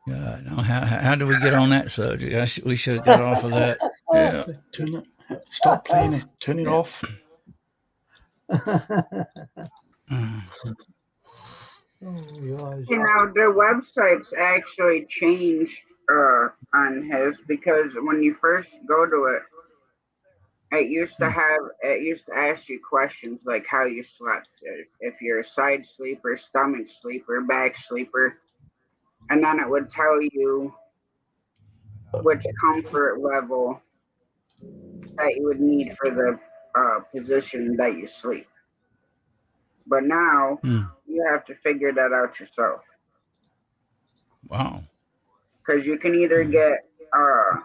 no, how do we get on that subject? We should have got off of that. Yeah.
Turn it. Stop playing it. Turn it off.
You know, the website's actually changed on his, because when you first go to it, it used to ask you questions like how you slept, if you're a side sleeper, stomach sleeper, back sleeper, and then it would tell you which comfort level that you would need for the position that you sleep. But now you have to figure that out yourself.
Wow.
Because you can either get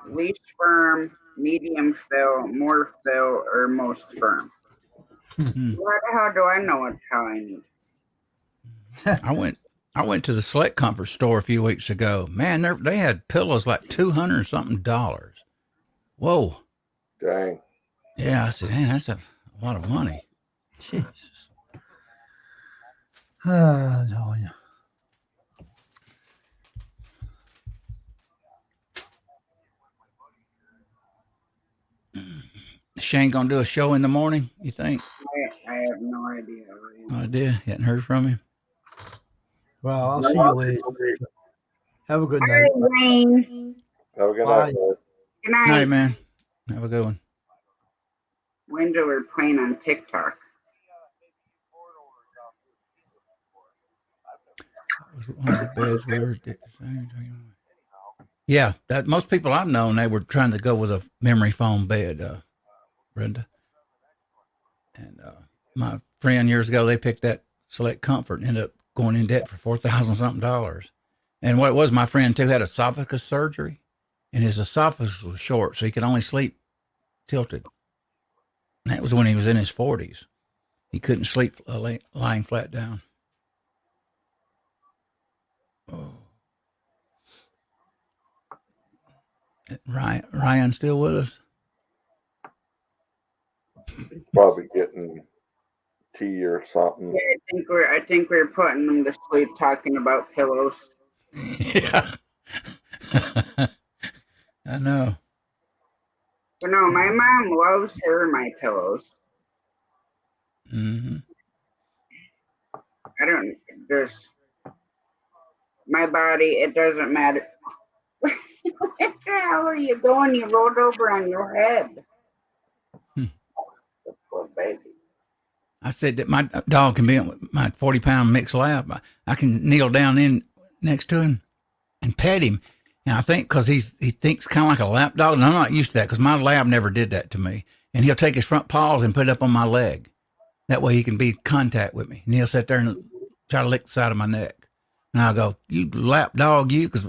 least firm, medium fill, more fill, or most firm. How the hell do I know what hell I need?
I went to the Select Comfort store a few weeks ago. Man, they had pillows like $200 something. Whoa.
Dang.
Yeah, I said, man, that's a lot of money.
Jesus. No, yeah.
Shane gonna do a show in the morning, you think?
I have no idea.
No idea. You hadn't heard from him?
Well, I'll see you later. Have a good
All
night.
right, Wayne.
Have a good
Bye.
night, man.
Good night.
All right, man. Have a good one.
When we're playing on TikTok.
One of the beds we were. Yeah, that most people I've known, they were trying to go with a memory foam bed, Brenda. And my friend years ago, they picked that Select Comfort and ended up going in debt for $4,000 something. And what it was, my friend too had esophagus surgery, and his esophagus was short, so he could only sleep tilted. That was when he was in his 40s. He couldn't sleep lying flat down. Oh. Ryan still with us?
Probably getting tea or something.
Yeah, I think we're putting him to sleep talking about pillows.
Yeah. I know.
But no, my mom loves my pillows.
Mm-hmm.
I don't just my body. It doesn't matter. What the hell are you going? You rolled over on your head. Poor baby.
I said that my dog can be my 40-pound mixed lab. I can kneel down in next to him and pet him. And I think because he thinks kind of like a lap dog, and I'm not used to that because my lab never did that to me. And he'll take his front paws and put it up on my leg. That way he can be in contact with me. And he'll sit there and try to lick the side of my neck. And I'll go, you lap dog, you, because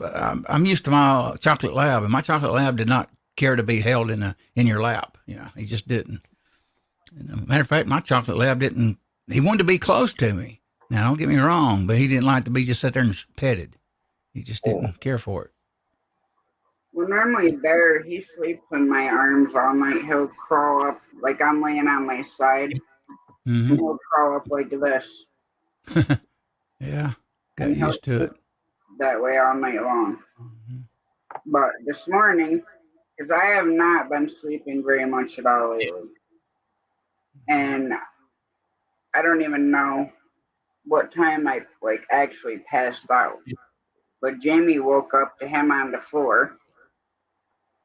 I'm used to my chocolate lab, and my chocolate lab did not care to be held in your lap. You know, he just didn't. And matter of fact, my chocolate lab didn't. He wanted to be close to me. Now, don't get me wrong, but he didn't like to be just sit there and petted. He just didn't care for it.
Well, normally Bear, he sleeps in my arms all night. He'll crawl up, like I'm laying on my side,
Mm-hmm.
and he'll crawl up like this.
Yeah, got used to it.
That way all night long.
Mm-hmm.
But this morning, because I have not been sleeping very much at all lately, and I don't even know what time I actually passed out. But Jamie woke up to him on the floor.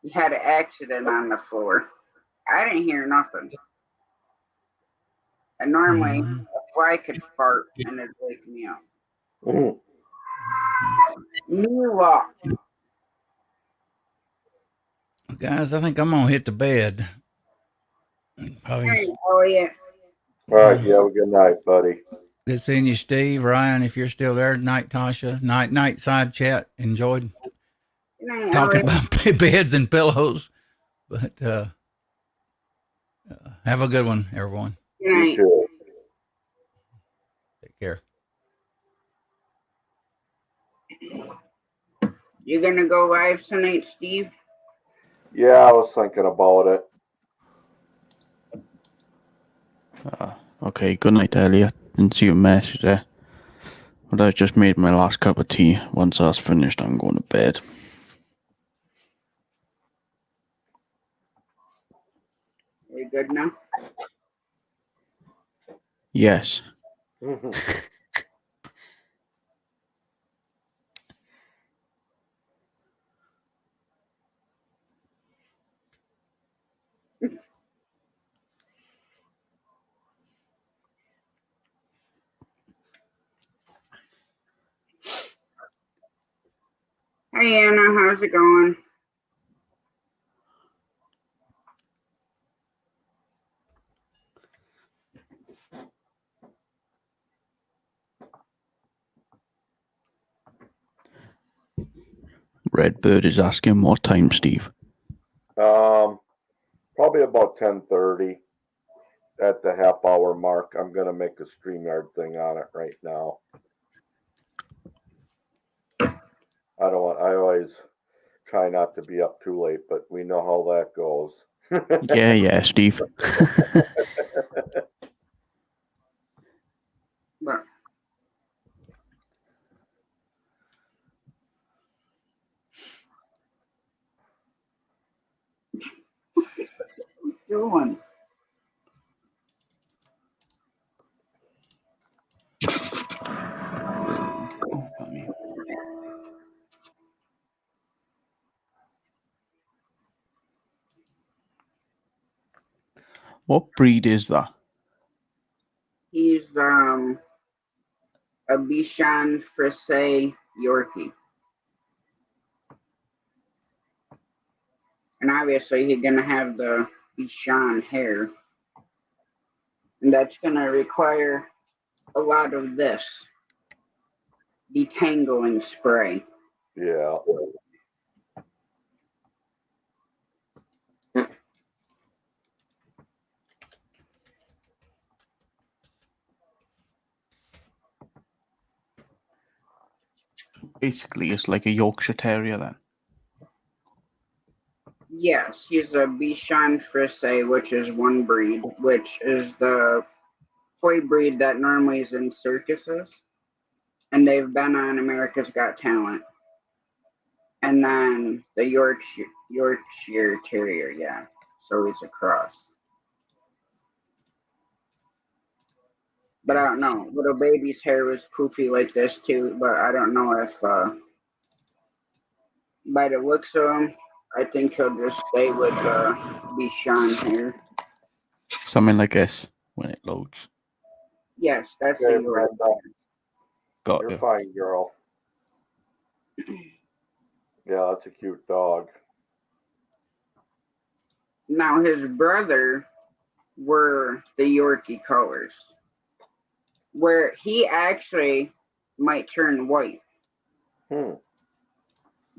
He had an accident on the floor. I didn't hear nothing. And normally a fly could fart and it'd wake me up.
Mm.
You walk.
Guys, I think I'm gonna hit the bed. Probably.
Oh yeah.
All right, you have a good night, buddy.
Good seeing you, Steve. Ryan, if you're still there, night, Tasha. Night side chat. Enjoyed talking about beds and pillows. But have a good one, everyone.
Good night.
You too.
Take care.
You gonna go live tonight, Steve?
Yeah, I was thinking about it.
Okay, good night, Elliot. Didn't see your message there. But I just made my last cup of tea. Once that's finished, I'm going to bed.
Are you good now?
Yes.
Hey Anna, how's it going?
Redbird is asking what time, Steve.
Probably about 10:30 at the half hour mark. I'm gonna make a StreamYard thing on it right now. I always try not to be up too late, but we know how that goes.
Yeah, Steve.
But what are you doing?
What breed is that?
He's a Bichon Frise Yorkie. And obviously he's gonna have the Bichon hair. And that's gonna require a lot of this detangling spray.
Yeah.
Basically, it's like a Yorkshire Terrier then.
Yes, he's a Bichon Frise, which is one breed, which is the toy breed that normally is in circuses, and they've been on America's Got Talent. And then the Yorkshire Terrier, yeah. So he's a cross. But I don't know. Little baby's hair was poofy like this too, but I don't know if by the looks of him, I think he'll just stay with Bichon here.
Something like this when it loads.
Yes, that's
Okay,
a York.
Brenda,
Got
you're
you.
fine, girl. Yeah, that's a cute dog.
Now his brother were the Yorkie colors, where he actually might turn white.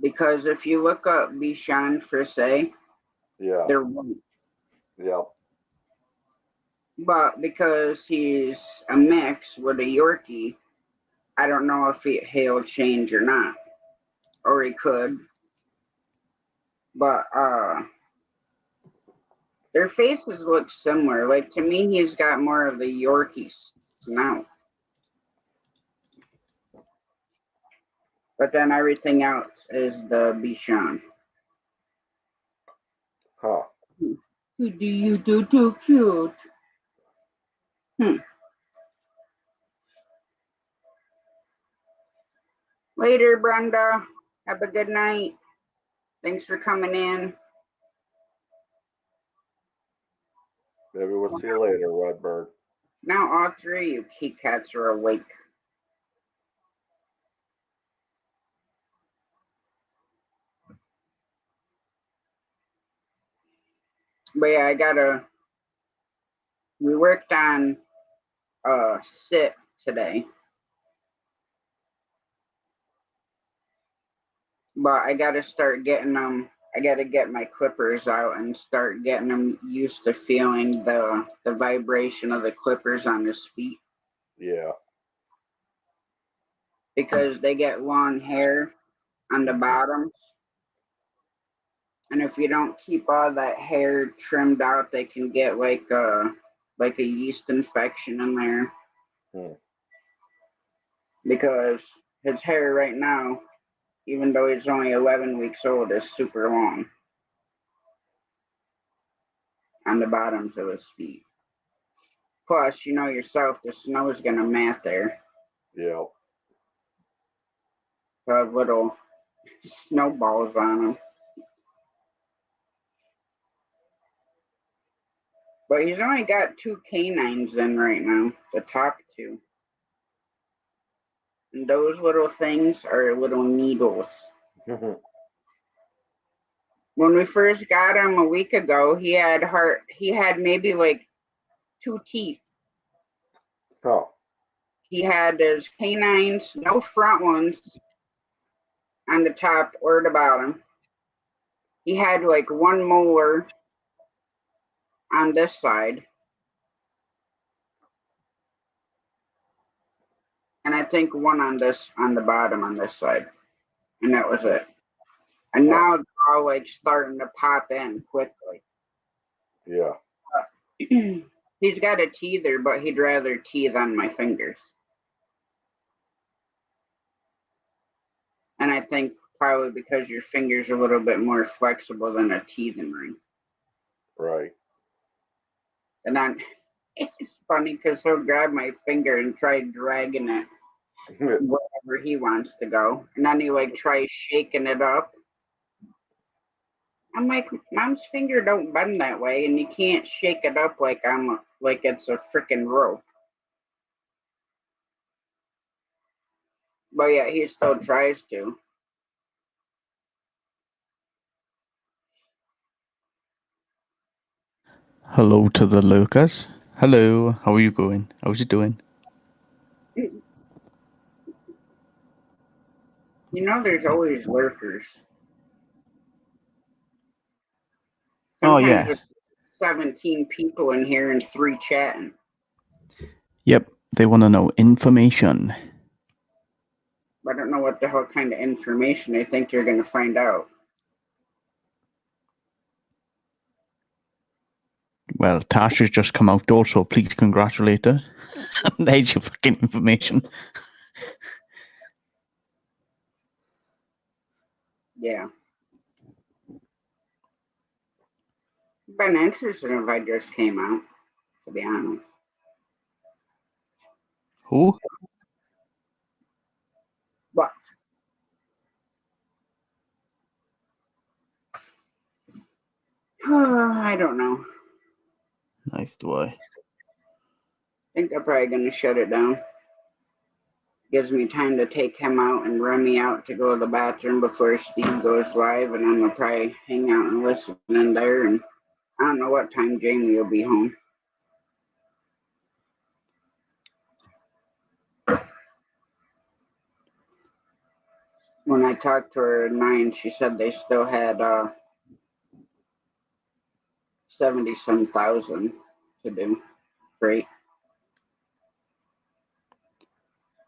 Because if you look up Bichon Frise,
Yeah.
they're white.
Yeah.
But because he's a mix with a Yorkie, I don't know if he'll change or not. Or he could. But their faces look similar. Like, to me, he's got more of the Yorkie snout. But then everything else is the Bichon.
Huh.
Who do you do too cute? Later, Brenda. Have a good night. Thanks for coming in.
Maybe we'll see you later, Redbird.
Now all three of you kitty cats are awake. But yeah, we worked on sit today. But I gotta start getting them. I gotta get my clippers out and start getting them used to feeling the vibration of the clippers on his feet.
Yeah.
Because they get long hair on the bottoms. And if you don't keep all that hair trimmed out, they can get like a yeast infection in there. Because his hair right now, even though he's only 11 weeks old, is super long on the bottoms of his feet. Plus, you know yourself, the snow is going to mat there.
Yeah.
Have little snowballs on them. But he's only got 2 canines in right now, the top 2. And those little things are little needles. When we first got him a week ago, he had maybe like 2 teeth.
Huh.
He had his canines, no front ones on the top or the bottom. He had like 1 molar on this side. And I think 1 on the bottom on this side. And that was it. And now they're all like starting to pop in quickly.
Yeah.
He's got a teether, but he'd rather teeth on my fingers. And I think probably because your fingers are a little bit more flexible than a teething ring.
Right.
And then it's funny because he'll grab my finger and try dragging it wherever he wants to go. And then he like tries shaking it up. I'm like, Mom's finger don't bend that way, and you can't shake it up like it's a freaking rope. But yeah, he still tries to.
Hello to the lurkers. Hello, how are you going? How's you doing?
You know, there's always lurkers. Sometimes there's 17 people in here and 3 chatting.
Yep, they want to know information.
I don't know what the hell kind of information they think you're going to find out.
Well, Tasha's just come out though, so please congratulate her. There's your fucking information.
Yeah. Been interested if I just came out, to be honest.
Who?
What? I don't know.
Nice do I.
I think they're probably going to shut it down. Gives me time to take him out and run me out to go to the bathroom before Steve goes live, and I'm going to probably hang out and listen in there, and I don't know what time Jamie will be home. When I talked to her at 9, she said they still had 70-some thousand to do. Great.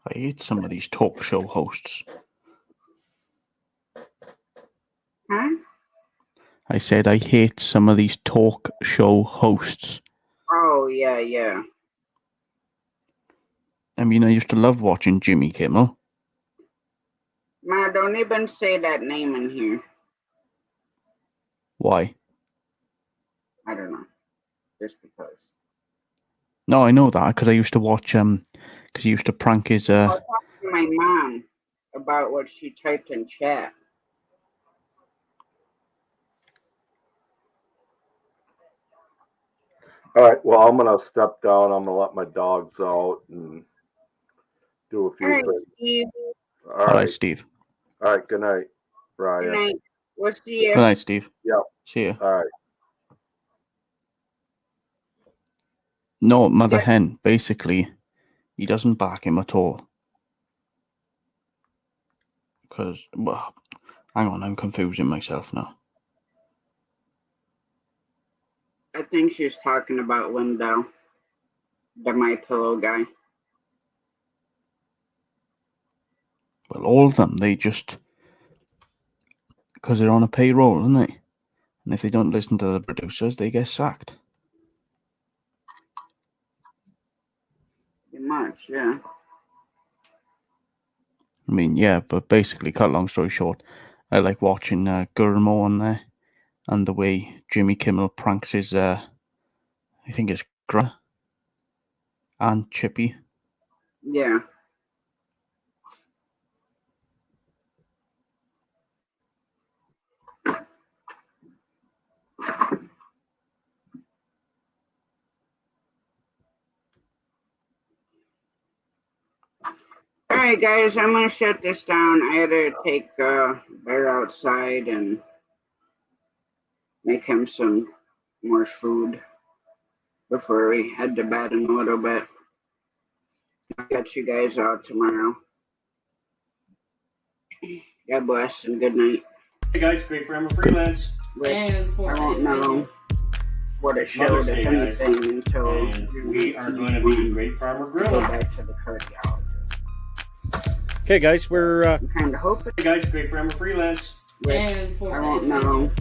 I hate some of these talk show hosts.
Huh?
I said I hate some of these talk show hosts.
Oh, yeah.
I mean, I used to love watching Jimmy Kimmel.
Ma, don't even say that name in here.
Why?
I don't know. Just because.
No, I know that because I used to watch because he used to prank his
I'll talk to my mom about what she typed in chat.
All right. Well, I'm gonna step down. I'm gonna let my dogs out and do a few
All right,
things.
Steve.
All right,
Steve.
All right. Good night, Ryan.
Good night. We'll see you.
Good night, Steve.
Yep.
See ya.
All right.
No, Mother Hen, basically, he doesn't back him at all. Because, well, hang on, I'm confusing myself now.
I think she's talking about Lindell, the My Pillow guy.
Well, all of them, they just, because they're on a payroll, aren't they? And if they don't listen to the producers, they get sacked.
Pretty much, yeah.
I mean, yeah, but basically, cut long story short, I like watching Gurmo on there, and the way Jimmy Kimmel pranks his, I think it's Grandma and Chippy.
Yeah. All right, guys, I'm going to shut this down. I had to take Bear outside and make him some more food before we head to bed in a little bit. I'll catch you guys out tomorrow. God bless and good night.
Hey guys, Great Farmer Freelance.
Which I won't know what it showed, if anything, until
And we are going to be Great Farmer
go
Grilling.
back to the cardiologist.
Okay guys, we're
I'm kind of hoping
hey guys, Great Farmer Freelance.
which I won't know